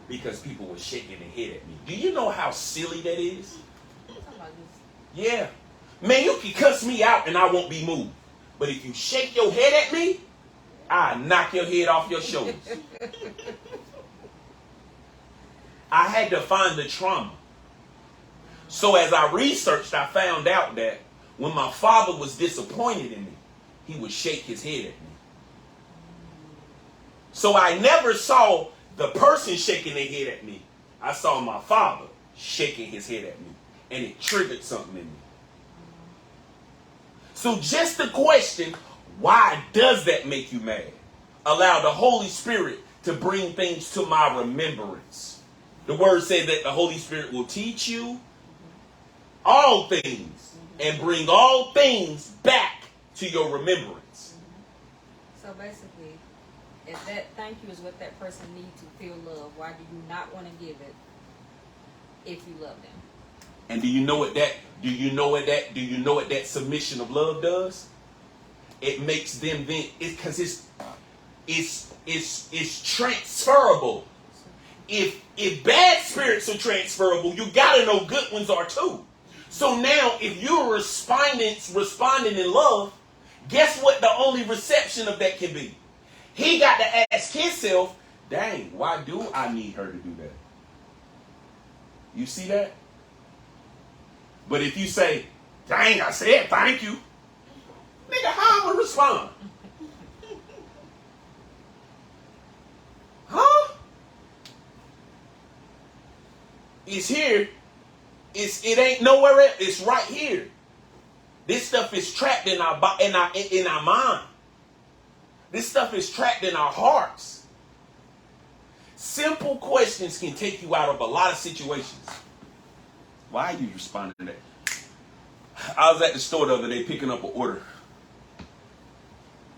Because people were shaking their head at me. Do you know how silly that is? Yeah. Man, you can cuss me out and I won't be moved. But if you shake your head at me, I knock your head off your shoulders. I had to find the trauma. So as I researched, I found out that when my father was disappointed in me, he would shake his head at me. So I never saw the person shaking their head at me. I saw my father shaking his head at me. And it triggered something in me. So just the question, why does that make you mad? Allow the Holy Spirit to bring things to my remembrance. The word said that the Holy Spirit will teach you all things and bring all things back to your remembrance. So basically, if that thank you is what that person needs to feel love, why do you not want to give it if you love them? And do you know what that submission of love does? It makes them then, because it's transferable. If bad spirits are transferable, you gotta know good ones are too. So now, if you're responding in love, guess what the only reception of that can be? He got to ask himself, dang, why do I need her to do that? You see that? But if you say, dang, I said thank you, nigga, how am I gonna respond? Huh? It's here. It ain't nowhere else. It's right here. This stuff is trapped in our mind. This stuff is trapped in our hearts. Simple questions can take you out of a lot of situations. Why are you responding to that? I was at the store the other day picking up an order.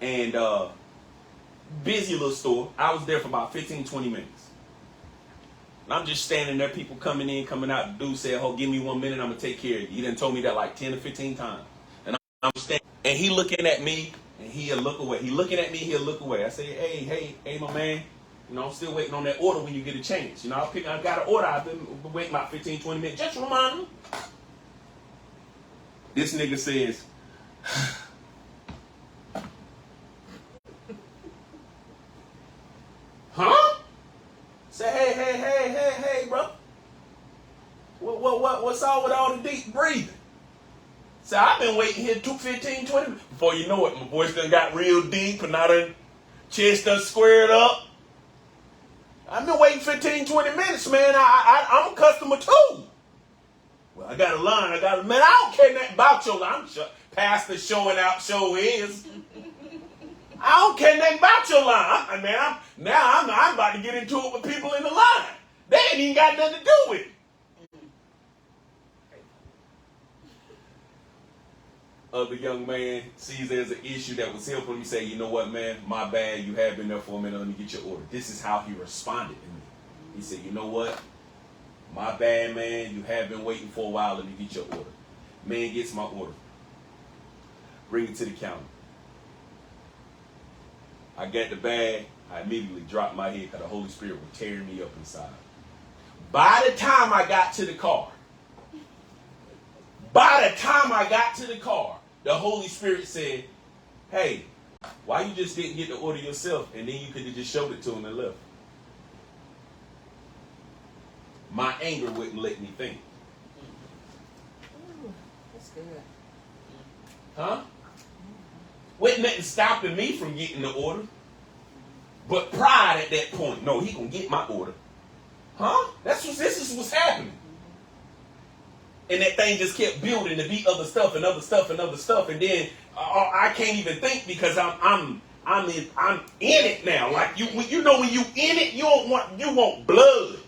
And busy little store. I was there for about 15, 20 minutes. And I'm just standing there, people coming in, coming out. The dude said, oh, give me 1 minute, I'm going to take care of you. He done told me that like 10 or 15 times. And I'm standing, and he looking at me, and he'll look away. He looking at me, he'll look away. I say, hey, my man. You know, I'm still waiting on that order when you get a chance. You know, I got an order. I've been waiting about 15, 20 minutes. Just remind him. This nigga says, huh? Say, hey, bro. What's all with all the deep breathing? Say, I've been waiting here 15, 20 minutes. Before you know it, my voice done got real deep and now the chest done squared up. I've been waiting 15, 20 minutes, man. I'm a customer too. Well, I got a line. Man, I don't care nothing about your line. Pastor showing out, show is. I don't care nothing about your line. I'm about to get into it with people in the line. They ain't even got nothing to do with it. Other young man sees there's an issue that was helping me say, you know what, man, my bad, you have been there for a minute, let me get your order. This is how he responded to me. He said, you know what, my bad, man, you have been waiting for a while, let me get your order. Man gets my order. Bring it to the counter. I got the bag, I immediately dropped my head because the Holy Spirit was tearing me up inside. By the time I got to the car, the Holy Spirit said, hey, Why you just didn't get the order yourself and then you could have just showed it to him and left? My anger wouldn't let me think. Ooh, that's good. Huh? Wasn't nothing stopping me from getting the order. But pride at that point, no, he gonna get my order. Huh? This is what's happening. And that thing just kept building to be other stuff and other stuff and other stuff, and then I can't even think because I'm in it now. Like you know when you in it, you want blood.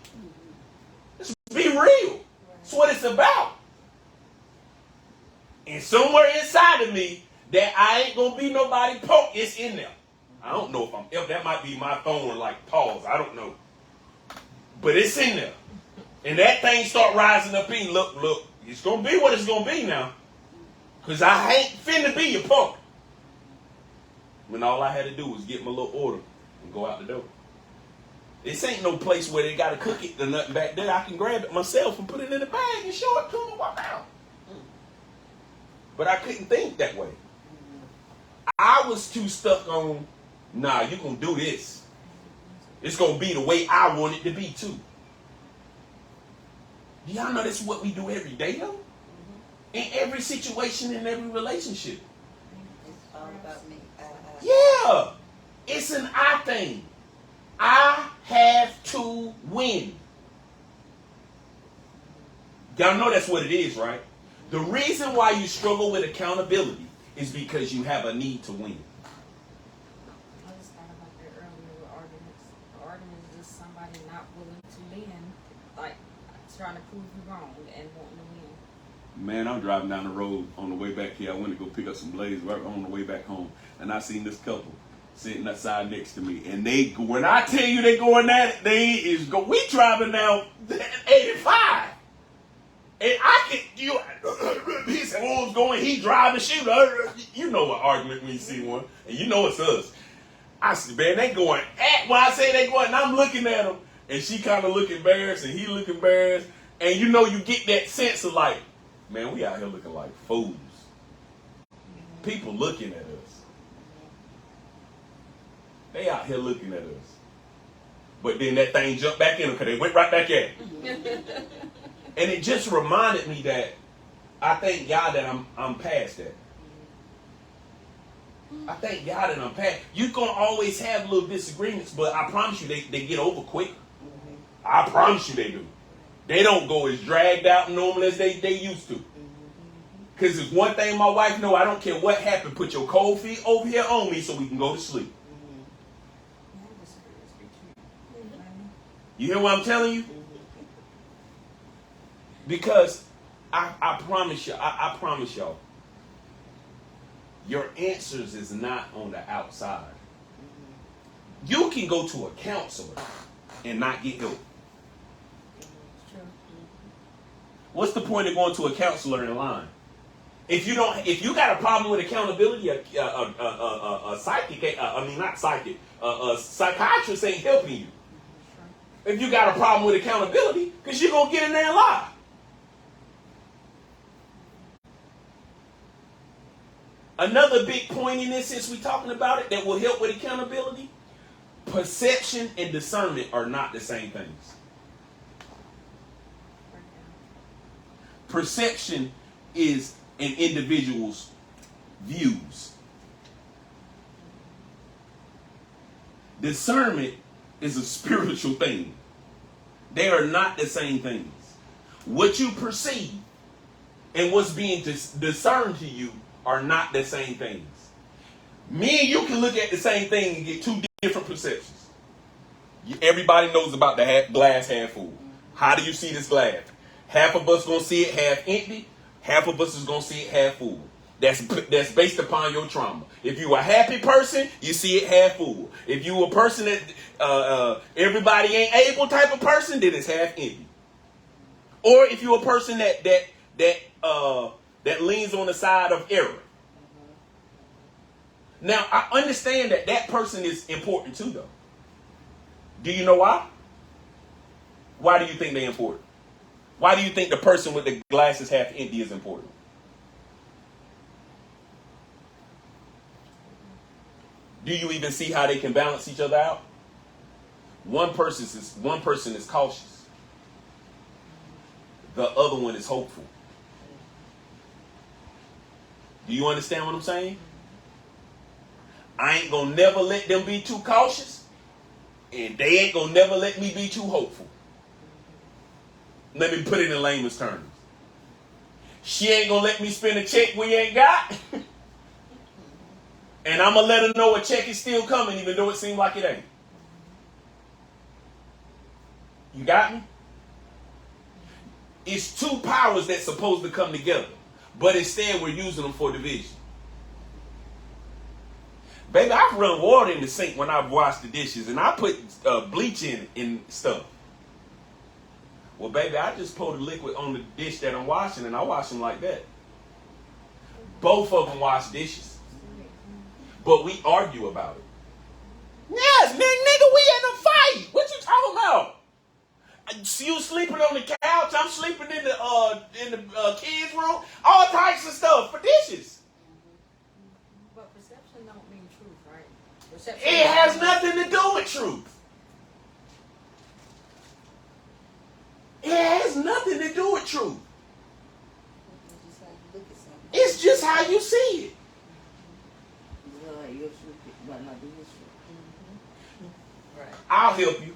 Let's be real. That's what it's about. And somewhere inside of me that I ain't gonna be nobody poke, it's in there. I don't know if that might be my phone like pause. I don't know. But it's in there. And that thing start rising up in, look, it's going to be what it's going to be now. Because I ain't finna be your punk. When all I had to do was get my little order and go out the door. This ain't no place where they got to cook it or nothing back there. I can grab it myself and put it in the bag and show it to them and walk out. But I couldn't think that way. I was too stuck on, nah, you going to do this. It's going to be the way I want it to be too. Do y'all know this is what we do every day though? In every situation, in every relationship. It's all about me. Yeah. It's an I thing. I have to win. Y'all know that's what it is, right? The reason why you struggle with accountability is because you have a need to win. I just thought about that earlier with arguments. The argument is just somebody not willing to bend, like trying to prove you wrong and wanting to win. Man, I'm driving down the road on the way back here. I went to go pick up some blades right on the way back home, and I seen this couple sitting outside next to me, and when I tell you they going at it, we driving down 85. And he said, oh, it's going, he driving, shoot. You know what argument when you see one, and you know it's us. I said, man, they going at, when I say they going, and I'm looking at them, and she kind of look embarrassed, and he look embarrassed, and you know you get that sense of like, man, we out here looking like fools. People looking at us. They out here looking at us. But then that thing jumped back in them because they went right back at it. And it just reminded me that I thank God that I'm past that. I thank God that I'm past. You're going to always have little disagreements, but I promise you they get over quick. I promise you they do. They don't go as dragged out normal as they used to. Because there's one thing my wife know, I don't care what happened, put your cold feet over here on me so we can go to sleep. You hear what I'm telling you? Because I promise you, I promise y'all, your answers is not on the outside. You can go to a counselor and not get help. What's the point of going to a counselor in line? If you got a problem with accountability, a psychiatrist ain't helping you. If you got a problem with accountability, because you're going to get in there and lie. Another big point in this, since we're talking about it, that will help with accountability, perception and discernment are not the same things. Perception is an individual's views. Discernment is a spiritual thing. They are not the same things. What you perceive and what's being discerned to you are not the same things. Me and you can look at the same thing and get two different perceptions. Everybody knows about the glass half full. How do you see this glass? Half of us going to see it half empty. Half of us is going to see it half full. That's based upon your trauma. If you a happy person, you see it half full. If you a person that everybody ain't able type of person, then it's half empty. Or if you a person that leans on the side of error. Now, I understand that person is important too, though. Do you know why? Why do you think they're important? Why do you think the person with the glasses half empty is important? Do you even see how they can balance each other out? One person is cautious. The other one is hopeful. Do you understand what I'm saying? I ain't gonna never let them be too cautious, and they ain't gonna never let me be too hopeful. Let me put it in layman's terms. She ain't gonna let me spend a check we ain't got, and I'm gonna let her know a check is still coming even though it seems like it ain't. You got me? It's two powers that's supposed to come together, but instead we're using them for division. Baby, I run water in the sink when I wash the dishes, and I put bleach in and stuff. Well, baby, I just pour the liquid on the dish that I'm washing, and I wash them like that. Both of them wash dishes. But we argue about it. Yes, nigga, we in a fight. What you talking about? You sleeping on the couch, I'm sleeping in the kids' room, all types of stuff for dishes. But perception don't mean truth, right? Perception It has nothing to do with truth. It has nothing to do with truth. It's just how you see it. I'll help you.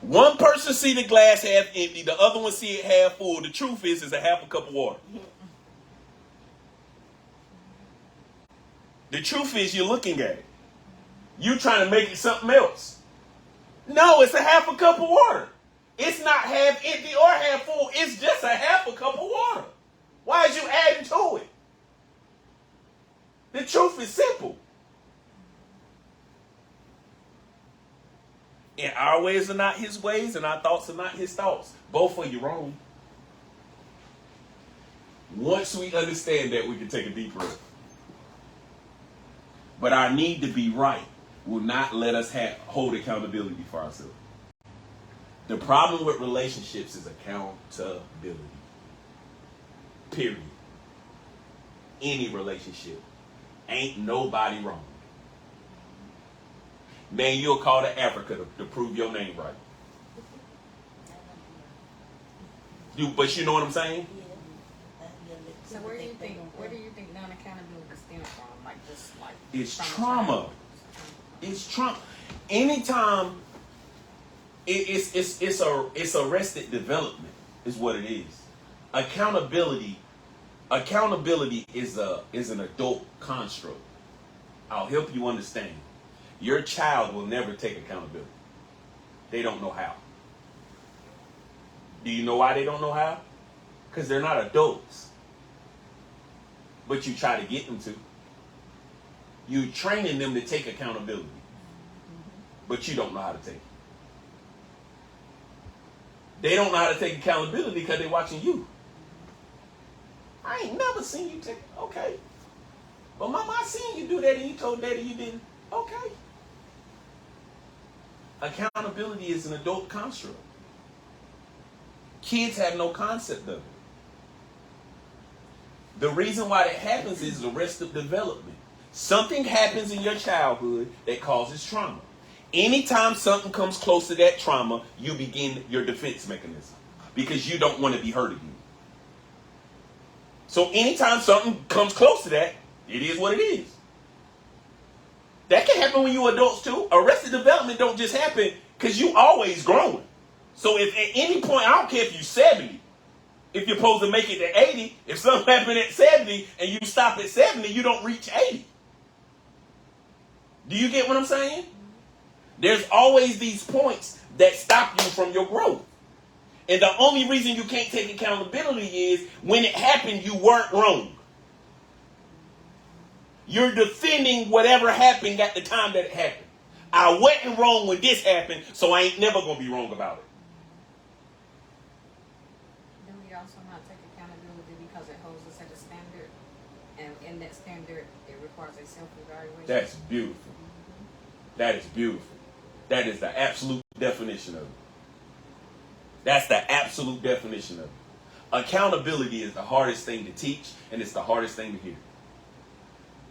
One person see the glass half empty, the other one see it half full. The truth is it's a half a cup of water. The truth is you're looking at it. You're trying to make it something else. No, it's a half a cup of water. It's not half empty or half full. It's just a half a cup of water. Why is you adding to it? The truth is simple. And our ways are not his ways, and our thoughts are not his thoughts. Both of you wrong. Once we understand that, we can take a deep breath. But our need to be right will not let us hold accountability for ourselves. The problem with relationships is accountability. Period. Any relationship. Ain't nobody wrong. Man, you'll call to Africa to prove your name right. But you know what I'm saying? So where do you think non-accountability stems from? Like just like it's trauma. It's trauma. Anytime it's arrested development is what it is. Accountability is an adult construct. I'll help you understand. Your child will never take accountability. They don't know how. Do you know why they don't know how? Because they're not adults. But you try to get them to. You're training them to take accountability. But you don't know how to take it. They don't know how to take accountability because they're watching you. I ain't never seen you take it. Okay. But Mama, I seen you do that and you told Daddy you didn't. Okay. Accountability is an adult construct. Kids have no concept of it. The reason why that happens is arrested development. Something happens in your childhood that causes trauma. Anytime something comes close to that trauma, you begin your defense mechanism because you don't want to be hurt again. So anytime something comes close to that, it is what it is. That can happen when you adults too. Arrested development don't just happen because you always growing. So if at any point, I don't care if you're 70, if you're supposed to make it to 80, if something happened at 70 and you stop at 70, you don't reach 80. Do you get what I'm saying? There's always these points that stop you from your growth. And the only reason you can't take accountability is when it happened, you weren't wrong. You're defending whatever happened at the time that it happened. I wasn't wrong when this happened, so I ain't never going to be wrong about it. Do we also not take accountability because it holds us at a standard? And in that standard, it requires a self-evaluation? That's beautiful. That is beautiful. That is the absolute definition of it. That's the absolute definition of it. Accountability is the hardest thing to teach, and it's the hardest thing to hear.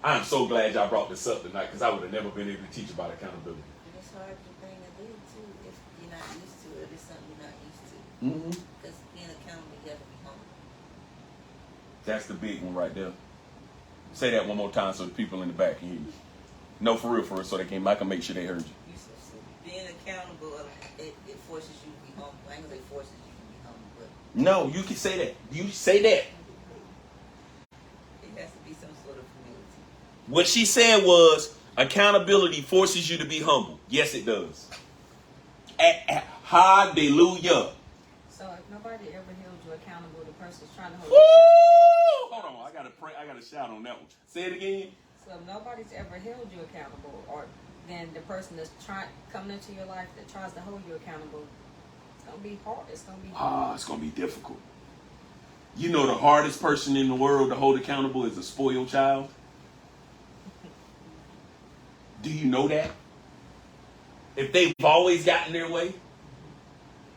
I am so glad y'all brought this up tonight because I would have never been able to teach about accountability. And it's hard to bring it in too if you're not used to it. If it's something you're not used to. Mm-hmm. Because being accountable, you have to be humble. That's the big one right there. Say that one more time so the people in the back can hear you. No, for real, so I can make sure they heard you. Being accountable, it forces you to be humble. I ain't gonna say forces you to be humble, but No, you can say that. You say that. it has to be some sort of humility. What she said was accountability forces you to be humble. Yes, it does. Hallelujah. So if nobody ever held you accountable, the person's trying to hold Woo! you accountable. Hold on, I gotta pray. I gotta shout on that one. Say it again. So if nobody's ever held you accountable, or then the person that's coming into your life that tries to hold you accountable, it's gonna be hard. It's gonna be It's gonna be difficult. You know the hardest person in the world to hold accountable is a spoiled child. Do you know that? If they've always gotten their way,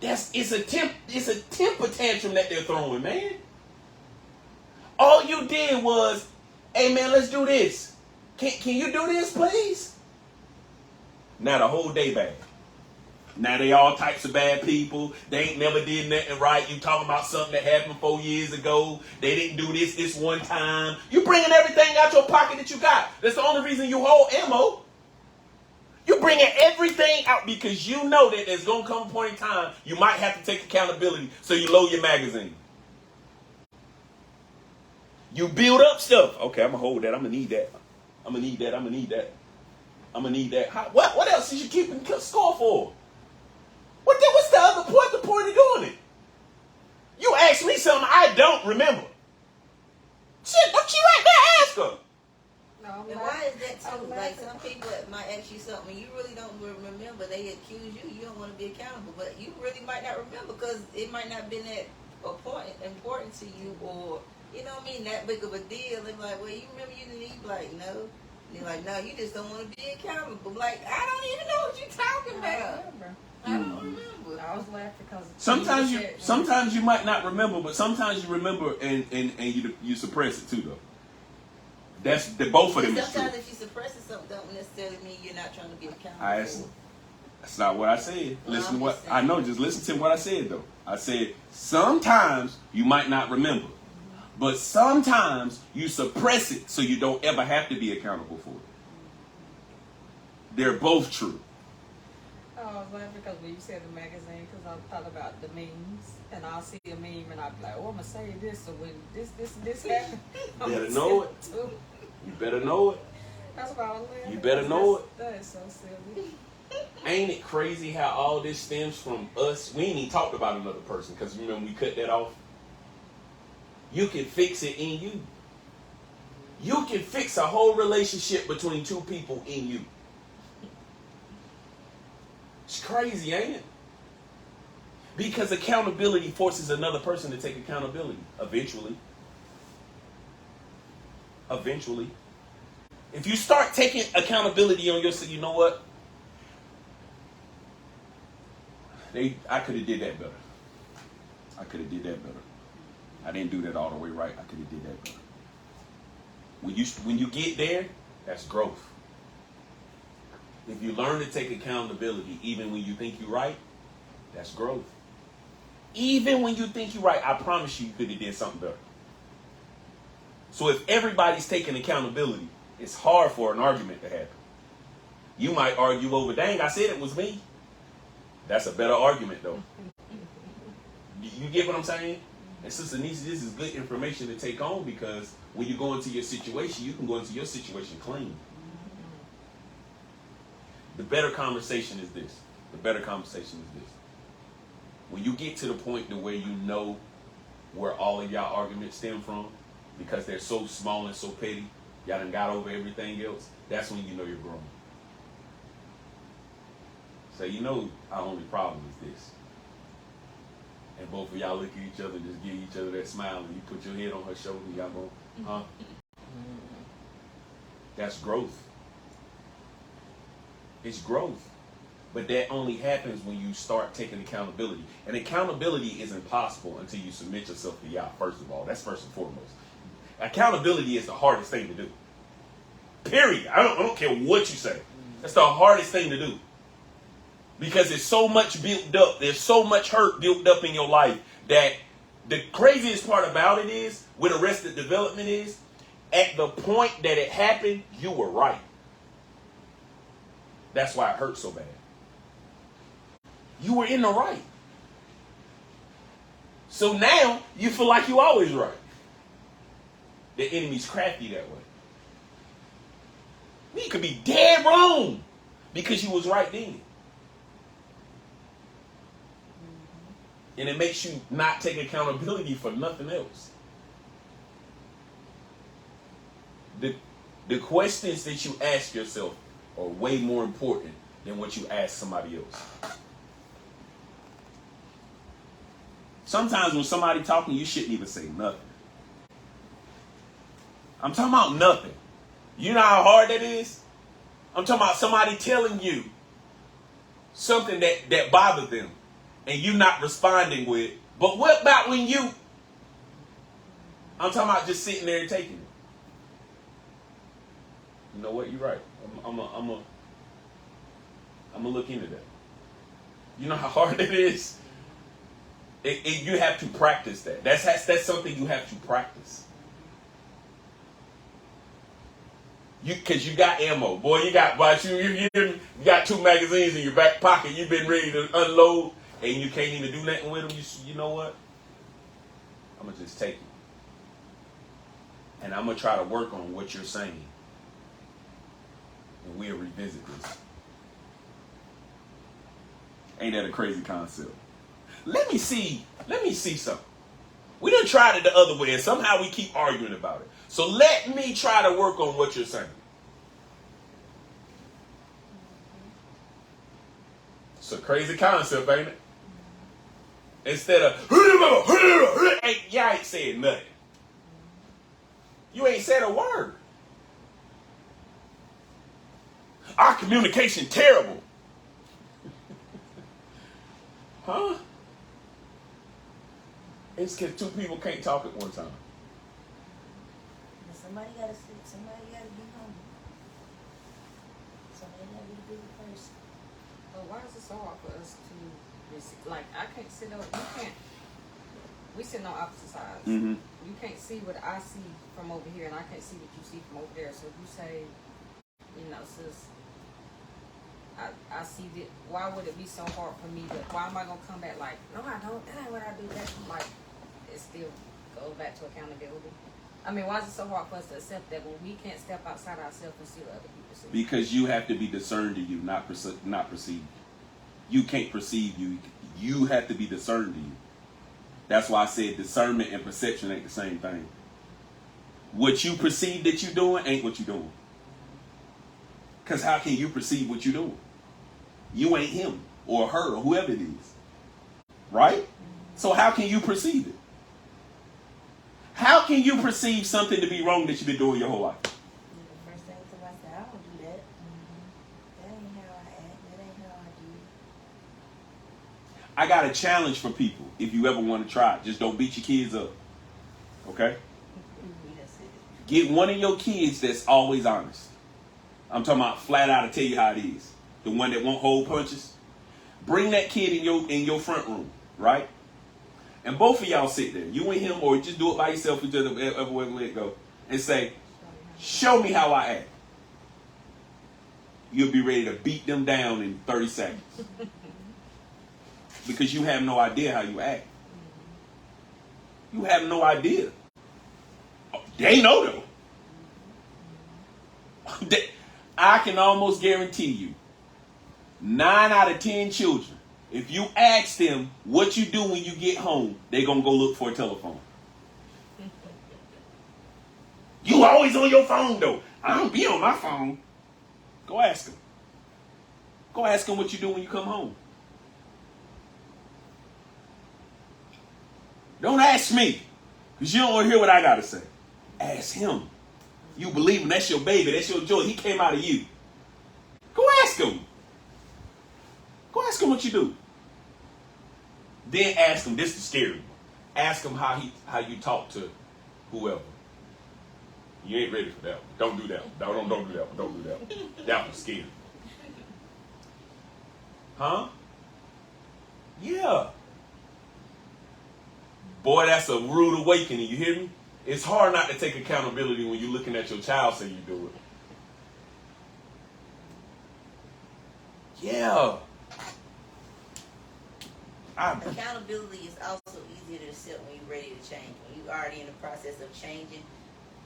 it's a temper tantrum that they're throwing, man. All you did was, hey man, let's do this. Can you do this, please? Now the whole day bad. Now they all types of bad people. They ain't never did nothing right. You talking about something that happened 4 years ago. They didn't do this one time. You bringing everything out your pocket that you got. That's the only reason you hold ammo. You bringing everything out because you know that there's going to come a point in time you might have to take accountability, so you load your magazine. You build up stuff. Okay, I'm going to hold that. I'm going to need that. I'm going to need that. I'm going to need that. I'm going to need that. What else is you keeping score for? What's the other point? The point of doing it? You ask me something I don't remember. Shit, don't you right there ask her? no. And why is that too? Like some people might ask you something you really don't remember. They accuse you. You don't want to be accountable, but you really might not remember because it might not been that important to you, or you know what I mean, that big of a deal. They're like, well, you remember you didn't eat? Like, no. And they're like, no, you just don't want to be accountable. Like, I don't even know what you're talking about. I don't remember. I was laughing because Sometimes you might not remember, but sometimes you remember and you suppress it too though. That's the both of them is true. Sometimes if you suppressing something, don't necessarily mean you're not trying to be accountable. That's not what I said. Listen to what I know. Just listen to what I said though. I said sometimes you might not remember, but sometimes you suppress it so you don't ever have to be accountable for it. They're both true. I was laughing because when you said the magazine, because I thought about the memes, and I'll see a meme and I'll be like, oh, I'm going to say this, so when this happens, you better know it. Too. You better know it. That's why I was laughing. You better know it. That is so silly. Ain't it crazy how all this stems from us? We ain't even talked about another person, because remember we cut that off? You can fix it in you. You can fix a whole relationship between two people in you. It's crazy, ain't it? Because accountability forces another person to take accountability. Eventually. If you start taking accountability on yourself, you know what? I could have did that better. I didn't do that all the way right. I could have did that better. When you get there, that's growth. If you learn to take accountability, even when you think you're right, that's growth. Even when you think you're right, I promise you could have did something better. So if everybody's taking accountability, it's hard for an argument to happen. You might argue over, dang, I said it was me. That's a better argument, though. You get what I'm saying? And Sister Nisa, this is good information to take on, because when you go into your situation, you can go into your situation clean. The better conversation is this. When you get to the point to where you know where all of y'all arguments stem from, because they're so small and so petty, y'all done got over everything else, that's when you know you're growing. So you know our only problem is this. And both of y'all look at each other, just give each other that smile, and you put your head on her shoulder, y'all go, huh? That's growth. It's growth. But that only happens when you start taking accountability. And accountability is impossible until you submit yourself to y'all, first of all. That's first and foremost. Accountability is the hardest thing to do. Period. I don't care what you say. That's the hardest thing to do. Because there's so much built up. There's so much hurt built up in your life that the craziest part about it is, with Arrested Development is, at the point that it happened, you were right. That's why it hurt so bad. You were in the right. So now you feel like you always right. The enemy's crafty that way. You could be dead wrong because you was right then. And it makes you not take accountability for nothing else. The questions that you ask yourself are way more important than what you ask somebody else. Sometimes when somebody talking, you shouldn't even say nothing. I'm talking about nothing. You know how hard that is? I'm talking about somebody telling you something that bothered them and you not responding with, but what about when you? I'm talking about just sitting there and taking it. You know what? You're right. I'm gonna look into that. You know how hard it is? You have to practice that. That's something you have to practice. Because you got ammo. Boy, you got 2 magazines in your back pocket. You've been ready to unload, and you can't even do nothing with them. You know what? I'm going to just take it. And I'm going to try to work on what you're saying. And we'll revisit this. Ain't that a crazy concept? Let me see something. We done tried it the other way, and somehow we keep arguing about it. So let me try to work on what you're saying. It's a crazy concept, ain't it? Instead of, y'all ain't saying nothing. You ain't said a word. Our communication terrible. Huh? It's because 2 people can't talk at one time. Somebody gotta sit. Somebody gotta be home. Somebody gotta be the bigger person. But why is it so hard for us to like? I can't sit over. You can't. We sitting on opposite sides. Mm-hmm. You can't see what I see from over here, and I can't see what you see from over there. So if you say, sis, I see that. Why would it be so hard for me to? Why am I gonna come back like, no, I don't. That ain't what I do. That's like, it still goes back to accountability. I mean, why is it so hard for us to accept that when we can't step outside ourselves and see what other people see? Because you have to be discerned to you, not perceived. You can't perceive you. You have to be discerned to you. That's why I said discernment and perception ain't the same thing. What you perceive that you're doing ain't what you're doing. Because how can you perceive what you're doing? You ain't him or her or whoever it is. Right? So how can you perceive it? How can you perceive something to be wrong that you've been doing your whole life? The first thing somebody said, I don't do that. That ain't how I act. That ain't how I do. I got a challenge for people if you ever want to try it. Just don't beat your kids up. Okay? Get one of your kids that's always honest. I'm talking about flat out to tell you how it is. The one that won't hold punches. Bring that kid in your front room, right? And both of y'all sit there, you and him, or just do it by yourself, whichever way to let it go, and say, show me how I act. You'll be ready to beat them down in 30 seconds. Because you have no idea how you act. You have no idea. They know though. I can almost guarantee you, 9 out of 10 children, if you ask them what you do when you get home, they're going to go look for a telephone. You always on your phone, though. I don't be on my phone. Go ask them. Go ask them what you do when you come home. Don't ask me, because you don't want to hear what I got to say. Ask him. You believe him. That's your baby. That's your joy. He came out of you. Go ask him. Go ask him what you do. Then ask him, this is scary. Ask him how you talk to whoever. You ain't ready for that one. Don't do that one. Don't do that one. Don't do that one. That one's scary. Huh? Yeah. Boy, that's a rude awakening. You hear me? It's hard not to take accountability when you're looking at your child say you do it. Yeah. Accountability is also easier to accept when you're ready to change. When you're already in the process of changing,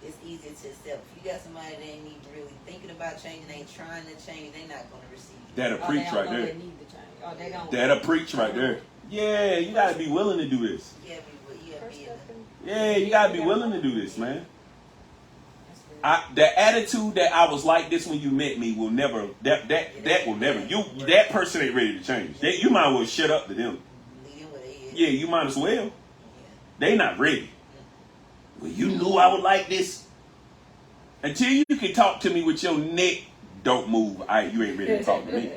it's easier to accept. If you got somebody that ain't even really thinking about changing, they ain't trying to change, they're not going to receive it. That'll preach right there. They need to change. Or they don't. That'll preach right there. Yeah, you gotta be willing to do this. You gotta be in the, Yeah, you gotta be willing to do this, man. The attitude that I was like this when you met me will never. That will never. That person ain't ready to change. You might as well shut up to them. Yeah, you might as well. They not ready. Well, you knew I would like this. Until you can talk to me with your neck, don't move. You ain't ready to talk to me.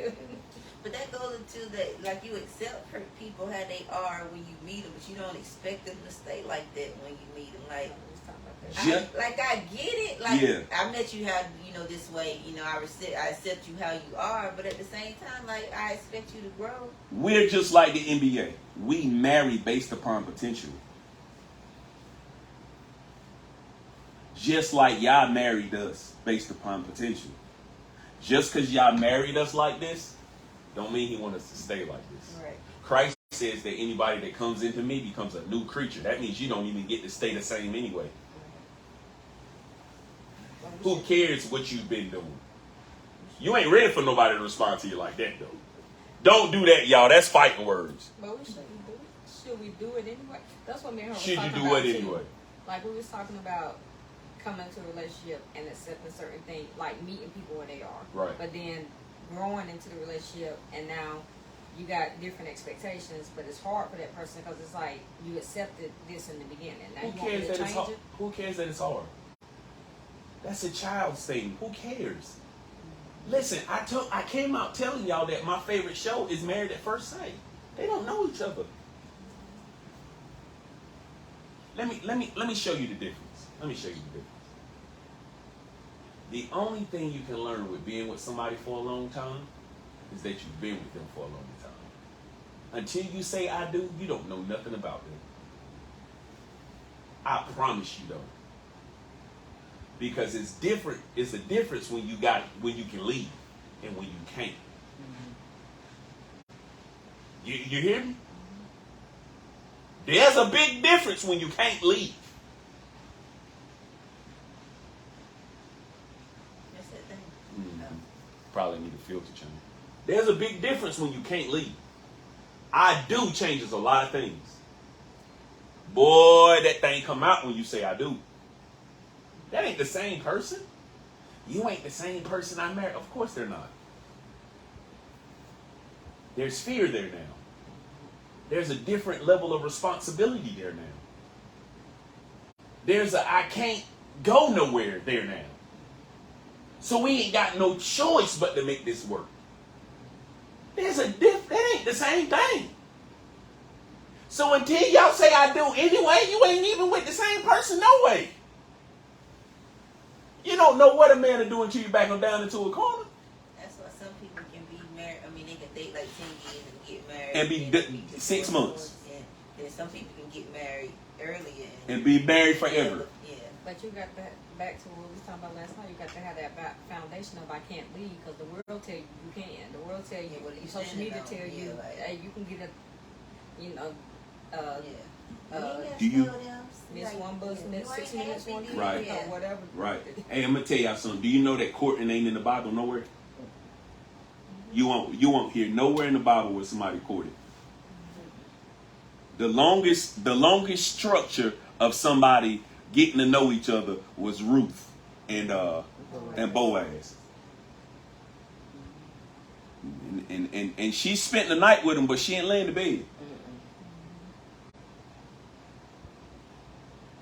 But that goes into that, like, you accept people how they are when you meet them, but you don't expect them to stay like that when you meet them. Like, I get it. Like, yeah. I met you how, this way. I accept you how you are, but at the same time, like, I expect you to grow. We're just like the NBA. We marry based upon potential. Just like y'all married us based upon potential. Just because y'all married us like this, don't mean he wants us to stay like this. Right. Christ says that anybody that comes into me becomes a new creature. That means you don't even get to stay the same anyway. Who cares what you've been doing? You ain't ready for nobody to respond to you like that, though. Don't do that, y'all. That's fighting words. But we shouldn't do it. Should we do it anyway? That's what me and her Should was you talking do about it too. anyway? Like, we was talking about coming into a relationship and accepting certain things, like meeting people where they are. Right. But then growing into the relationship, and now you got different expectations, but it's hard for that person because it's like you accepted this in the beginning. Now Who you cares want me to that it's change hard? it? Who cares that it's hard? That's a child's thing. Who cares? Listen, I came out telling y'all that my favorite show is Married at First Sight. They don't know each other. Let me show you the difference. Let me show you the difference. The only thing you can learn with being with somebody for a long time is that you've been with them for a long time. Until you say I do, you don't know nothing about them. I promise you don't. Because it's different. It's a difference when you can leave and when you can't. You hear me? There's a big difference when you can't leave. That's that thing. Probably need a filter change. There's a big difference when you can't leave. I do changes a lot of things. Boy, that thing come out when you say I do. That ain't the same person. You ain't the same person I married. Of course they're not. There's fear there now. There's a different level of responsibility there now. There's a I can't go nowhere there now. So we ain't got no choice but to make this work. There's a that ain't the same thing. So until y'all say I do anyway, you ain't even with the same person, no way. You don't know what a man will do until you back him down into a corner. That's why some people can be married. I mean, they can date like 10 years and get married. And be 6 months. And then some people can get married earlier. And be married forever. Yeah. But you got that back to what we was talking about last night. You got to have that foundation of I can't leave because the world tell you you can. The world tell you, Yeah, what are you social standing media on? tell you, Yeah, like- hey, you can get a, Do you- miss one bus, miss 6 minutes, one trip, Right. or whatever. Right. Hey, I'm gonna tell y'all something. Do you know that courting ain't in the Bible nowhere? You won't hear nowhere in the Bible where somebody courted. The longest structure of somebody getting to know each other was Ruth and Boaz. And she spent the night with him, but she ain't laying in the bed.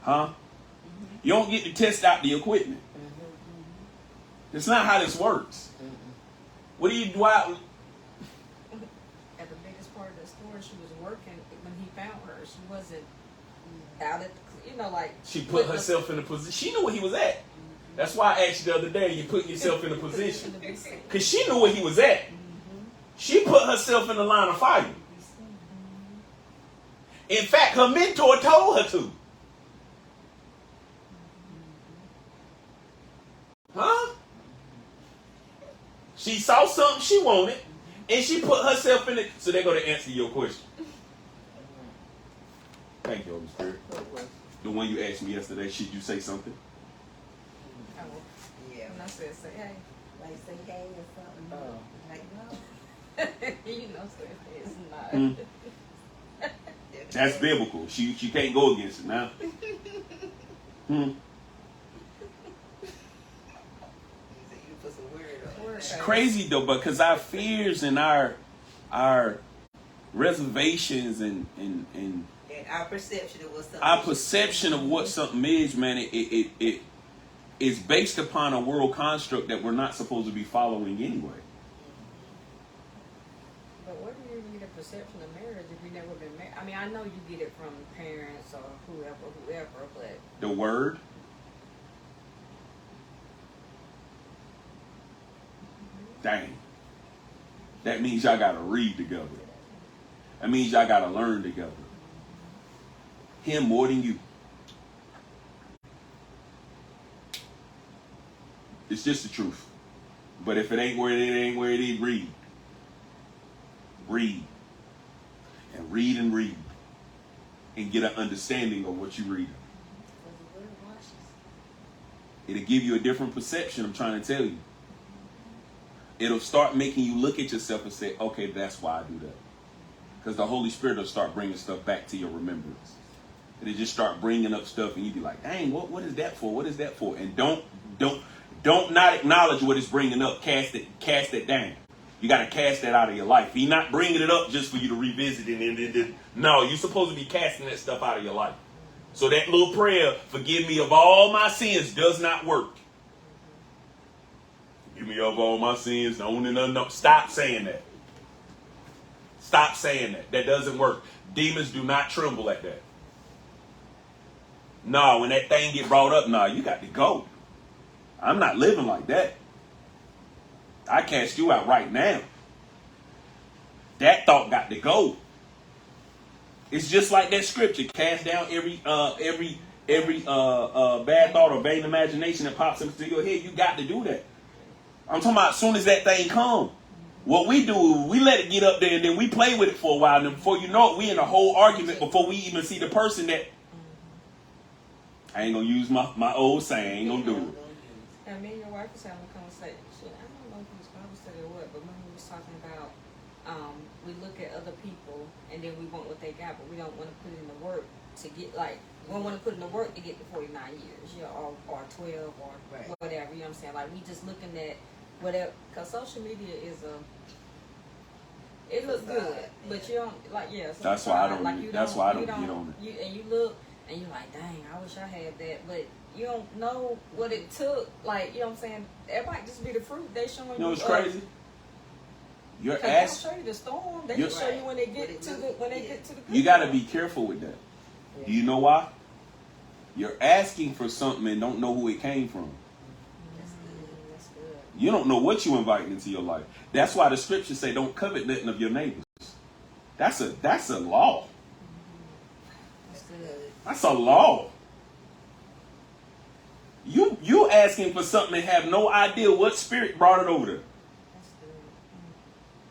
Huh? You don't get to test out the equipment. That's not how this works. What do you do out? At the biggest part of the story, she was working when he found her. She wasn't out at, like. She put herself in a position. She knew where he was at. That's why I asked you the other day, you put yourself in a position. Because she knew where he was at. She put herself in the line of fire. In fact, her mentor told her to. Huh? She saw something she wanted, and she put herself in it. So they're going to answer your question. Thank you, Holy Spirit. The one you asked me yesterday, should you say something? Yeah. And I said, say hey. Like say hey or something. Oh. Like no. You know, so it's not. That's biblical. She can't go against it now. It's crazy though, because our fears and our reservations and our perception of what something our perception of what something is, man, it is based upon a world construct that we're not supposed to be following anyway. But where do you get a perception of marriage if you've never been married? I mean, I know you get it from parents or whoever, but The word. Dang. That means y'all gotta read together. That means y'all gotta learn together. Him more than you. It's just the truth. But if it ain't where it is, read. Read. And read and read. And get an understanding of what you read. It'll give you a different perception, I'm trying to tell you. It'll start making you look at yourself and say, okay, that's why I do that. Because the Holy Spirit will start bringing stuff back to your remembrance. It'll just start bringing up stuff and you be like, dang, what is that for? What is that for? And don't not acknowledge what it's bringing up. Cast it down. You got to cast that out of your life. He's not bringing it up just for you to revisit it. No, you're supposed to be casting that stuff out of your life. So that little prayer, forgive me of all my sins, does not work. Forgive me of all my sins. No. Stop saying that. Stop saying that. That doesn't work. Demons do not tremble at that. No, when that thing get brought up, no, you got to go. I'm not living like that. I cast you out right now. That thought got to go. It's just like that scripture. Cast down every bad thought or vain imagination that pops into your head. You got to do that. I'm talking about as soon as that thing comes. What we do, we let it get up there and then we play with it for a while. And then before you know it, we in a whole argument before we even see the person that I ain't gonna use my old saying. I ain't gonna do it. And me and your wife was having a conversation. I don't know if it was Bible study or what, but when we was talking about we look at other people and then we want what they got, but we don't want to put in the work to get we don't want to put in the work to get to 49 years, or 12 or whatever. You know what I'm saying? Like we just looking at whatever, because social media is it looks good, but you don't That's why I don't. That's why I don't get on it. And you look and you're like, dang, I wish I had that, but you don't know what it took. Like, you know what I'm saying? That might just be the fruit they showing you. You know what's crazy? You're They don't show you the storm. They just show you when they get to the. You got to be careful with that. Do you know why? You're asking for something and don't know who it came from. That's good. You don't know what you inviting into your life. That's why the scriptures say don't covet nothing of your neighbors. That's a law. That's good. That's a law. You asking for something and have no idea what spirit brought it over there. That's good.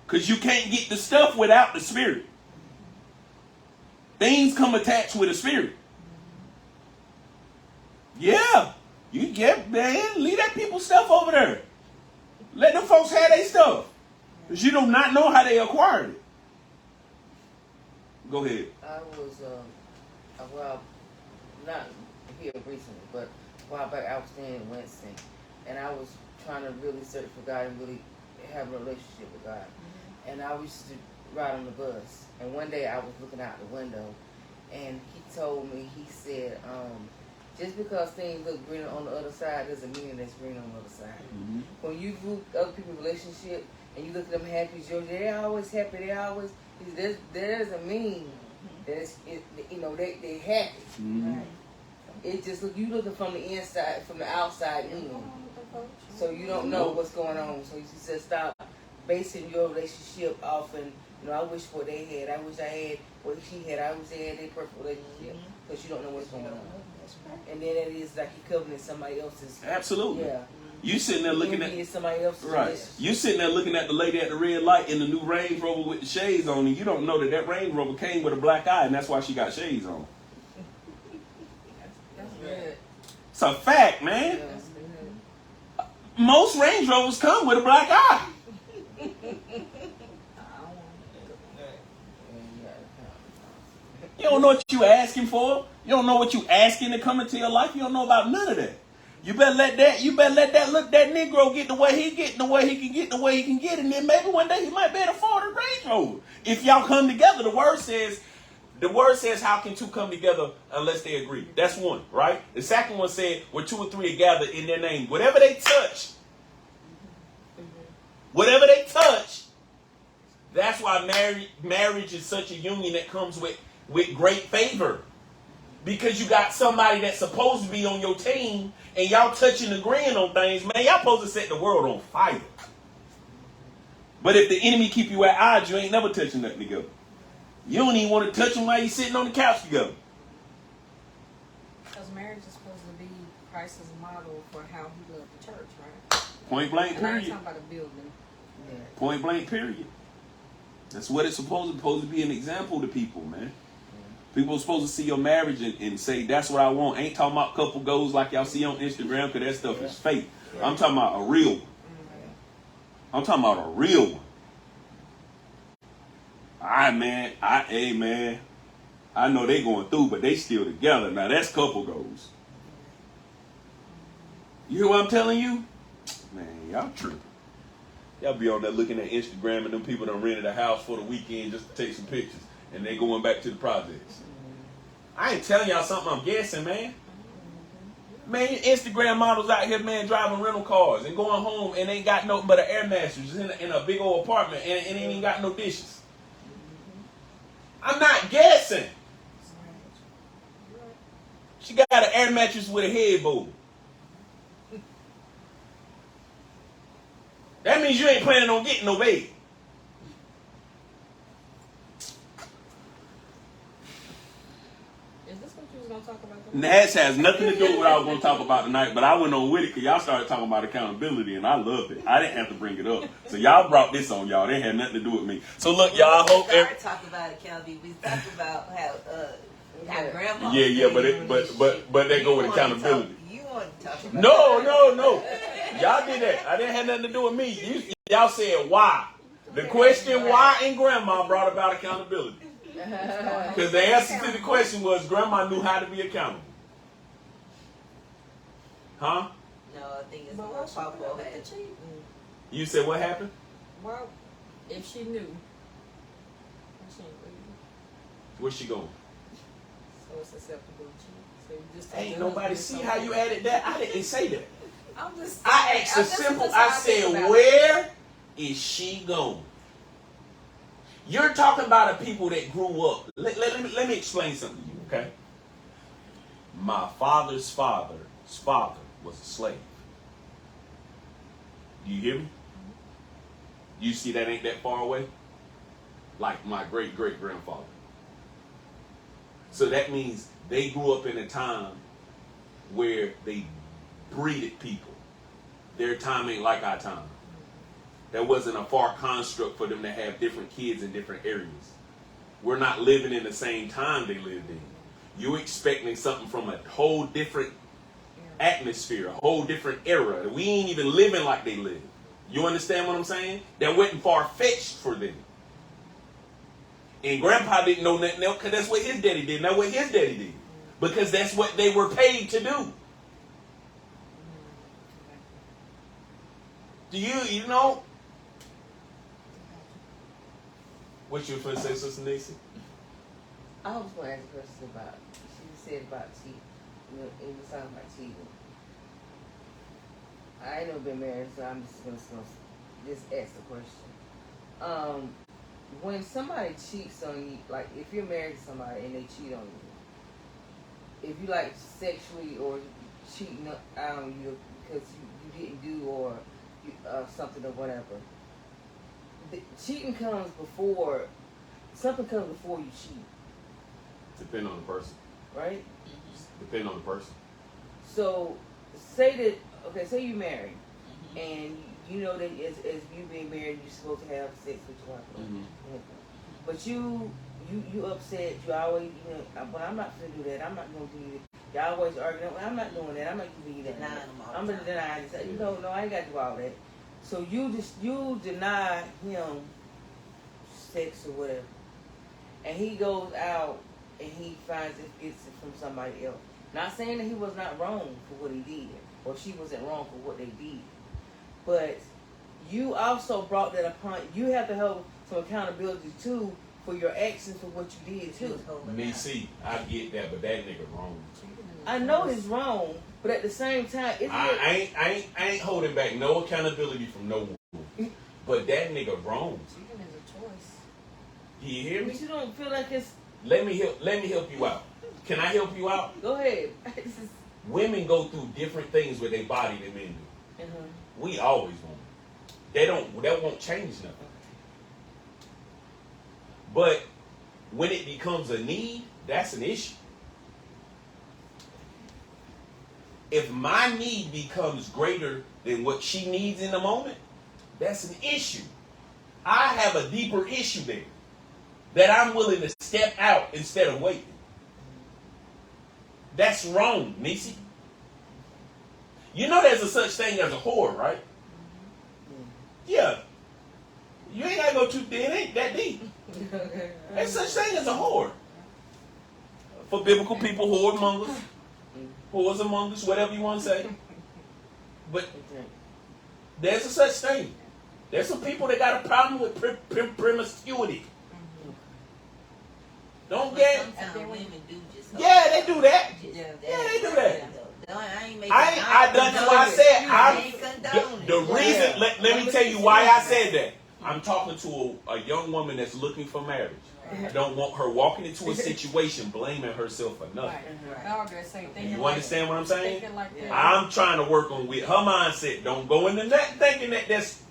Because you can't get the stuff without the spirit. Things come attached with a spirit. Yeah. You get, man, leave that people's stuff over there. Let them folks have their stuff. Because you do not know how they acquired it. Go ahead. I was, not here recently, but a while back I was staying in Winston, and I was trying to really search for God and really have a relationship with God. Mm-hmm. And I used to ride on the bus, and one day I was looking out the window, and he told me, he said, just because things look greener on the other side doesn't mean it's green on the other side. Mm-hmm. When you group other people's relationship and you look at them happy, they're always happy. They always there doesn't mean that they happy. Mm-hmm. Right? it just look, you looking from the inside, from the outside in. So you don't know what's going on. So you just stop basing your relationship off and, you know, I wish what they had. I wish I had what she had. I wish they had their perfect relationship. Because you don't know what's going on. And then it is like you coveting somebody else's. Absolutely. Yeah. You sitting there looking at somebody else's right. You sitting there looking at the lady at the red light in the new Range Rover with the shades on, and you don't know that Range Rover came with a black eye, and that's why she got shades on. That's good. It's a fact, man. That's good. Most Range Rovers come with a black eye. You don't know what you asking for. You don't know what you asking to come into your life. You don't know about none of that. You better let that Negro get the way he get, the way he can get, the way he can get, and then maybe one day he might be able to afford a Range Rover. If y'all come together, the word says, how can two come together unless they agree? That's one, right? The second one said, where 2 or 3 are gathered in their name. Whatever they touch, that's why marriage is such a union that comes with great favor. Because you got somebody that's supposed to be on your team and y'all touching and agreeing on things, man, y'all supposed to set the world on fire. But if the enemy keep you at odds, you ain't never touching nothing together. You don't even want to touch him while you're sitting on the couch together. Because marriage is supposed to be Christ's model for how he loved the church, right? Point blank, And I ain't period. talking about a building. Yeah. Point blank, period. That's what it's supposed to be an example to people, man. People are supposed to see your marriage and say, that's what I want. Ain't talking about couple goals like y'all see on Instagram, because that stuff is fake. Yeah. I'm talking about a real one. I'm talking about a real one. Hey, man. I know they going through, but they still together. Now, that's couple goals. You hear what I'm telling you? Man, y'all tripping. Y'all be on there looking at Instagram and them people done rented a house for the weekend just to take some pictures. And they going back to the projects. I ain't telling y'all something I'm guessing, man. Man, Instagram models out here, man, driving rental cars and going home and ain't got nothing but an air mattress in a big old apartment and ain't even got no dishes. I'm not guessing. She got an air mattress with a headboard. That means you ain't planning on getting no bed. Talk about that has nothing to do with what I was going to talk about tonight, but I went on with it because y'all started talking about accountability, and I loved it. I didn't have to bring it up. So y'all brought this on y'all. They had nothing to do with me. So look, y'all, I hope... We talk about accountability. We talk about how grandma... Yeah, but they go with accountability. You want to talk about No. Y'all did that. I didn't have nothing to do with me. Y'all said why. The question why and grandma brought about accountability. Because the answer to the question was grandma knew how to be accountable. Huh? No, I think it's more Papa had. You said what happened? Well, if she knew, she ain't leaving. Where's she going? So it's acceptable to cheat. So you just ain't nobody see how you added that. I didn't say that. I'm just. I asked a simple. I said, where is she going? You're talking about a people that grew up. Let me explain something to you, okay? My father's father's father was a slave. Do you hear me? Do you see that ain't that far away? Like my great-great-grandfather. So that means they grew up in a time where they breeded people. Their time ain't like our time. There wasn't a far construct for them to have different kids in different areas. We're not living in the same time they lived in. You're expecting something from a whole different atmosphere, a whole different era. We ain't even living like they live. You understand what I'm saying? That wasn't far-fetched for them. And Grandpa didn't know nothing else because that's what his daddy did. That's what his daddy did. Because that's what they were paid to do. Do you know? What you were going to say, Sister Nisi? I was going to ask a question about, she said about cheating. It was talking about cheating. I ain't never been married, so I'm just going to just ask the question. When somebody cheats on you, like if you're married to somebody and they cheat on you, if you like sexually or cheating on you because you didn't do or something or whatever, cheating comes before, something comes before you cheat. Depend on the person. Right? Depend on the person. So, say you married, and you know that as you being married, you're supposed to have sex with your wife. Mm-hmm. But you upset, you always, but I'm not going to do that, I'm not going to do that. You always argue, I'm not doing that, I'm not giving you that. I'm going to deny it. No, I ain't got to do all that. So you deny him sex or whatever. And he goes out and he finds it's from somebody else. Not saying that he was not wrong for what he did, or she wasn't wrong for what they did. But you also brought that upon, you have to hold some accountability too for your actions for what you did too. Me, see, I get that, but that nigga wrong. I know it's wrong, but at the same time, I ain't holding back no accountability from no one. But that nigga wrong. Cheating is a choice. You hear me? But you don't feel like it's. Let me help you out. Can I help you out? Go ahead. Women go through different things with their body than men do. Uh-huh. We always want. That won't change nothing. But when it becomes a need, that's an issue. If my need becomes greater than what she needs in the moment, that's an issue. I have a deeper issue there that I'm willing to step out instead of waiting. That's wrong, Nisi. You know there's a such thing as a whore, right? Yeah. You ain't gotta go too deep. It ain't that deep. There's such thing as a whore. For biblical people, whoremongers, whores among us, whatever you want to say. But there's a such thing. There's some people that got a problem with promiscuity. Don't get. Sometimes women do just. Yeah, they do that. Yeah, they do that. That's why I said the reason. Let me tell you why I said that. I'm talking to a young woman that's looking for marriage. I don't want her walking into a situation blaming herself for nothing. You understand what I'm saying? I'm trying to work on with her mindset. Don't go into that thinking that that's.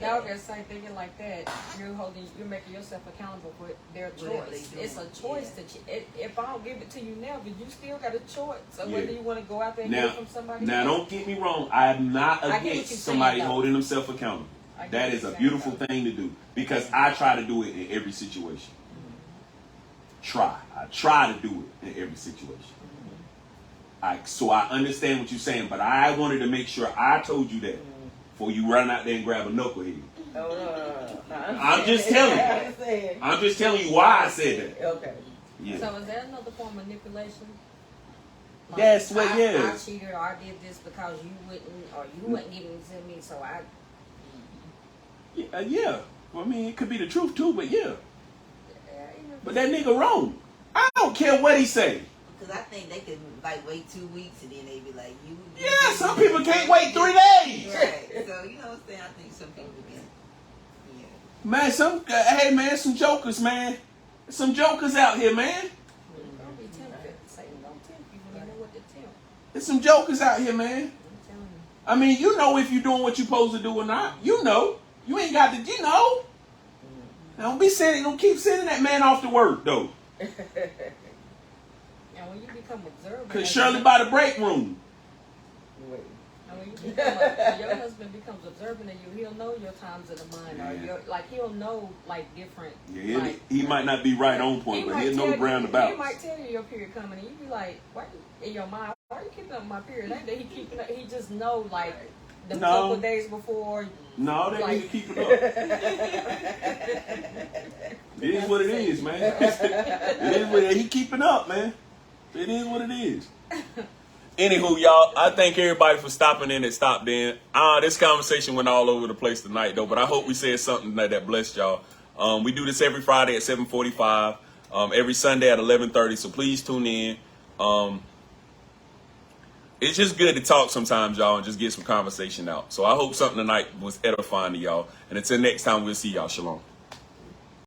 Y'all gonna say thinking like that, you're making yourself accountable for their choice. It's a choice if I don't give it to you now, but you still got a choice. So whether you want to go out there and get it from somebody else. Now don't get me wrong, I'm not against somebody holding themselves accountable. That is a beautiful thing to do because I try to do it in every situation. I try to do it in every situation. So I understand what you're saying, but I wanted to make sure I told you that before you run out there and grab a knucklehead. No. I'm just telling you. I'm just telling you why I said that. Okay. Yeah. So is that another form of manipulation? Like, that's what it is. I cheated or I did this because you wouldn't, or you wouldn't give it to me, so I. Yeah. Well, I mean, it could be the truth too, but yeah. But that nigga wrong. I don't care what he say. Because I think they could like wait 2 weeks and then they be like, you. Yeah, some people can't wait 3 days. Right. So you know what I'm saying? I think some people can. Man, hey man, some jokers, man. Some jokers out here, man. Don't be tempted. Satan don't tempt you when you know what to tempt. There's some jokers out here, man. I'm telling you. I mean, you know if you're doing what you're supposed to do or not. You know. You ain't got to, you know. Don't keep sending that man off to work, though. And when you become observant. Because Shirley by the break room. And when you become your husband becomes observant of you, he'll know your times of the month. Or he'll know, like, different. Yeah, he might not be right on point, but he'll know roundabouts. He might tell you your period coming, and you be like, why in your mind, why are you keeping up my period? Ain't that he keeping up? He just know, like, the couple of days before. No, they need to keep it up. It is what it is, man. It is what he keeping up, man. It is what it is. Anywho, y'all, I thank everybody for stopping in and stopped in. This conversation went all over the place tonight, though, but I hope we said something that blessed y'all. We do this every Friday at 7:45, every Sunday at 11:30, so please tune in. It's just good to talk sometimes, y'all, and just get some conversation out. So I hope something tonight was edifying to y'all. And until next time, we'll see y'all. Shalom.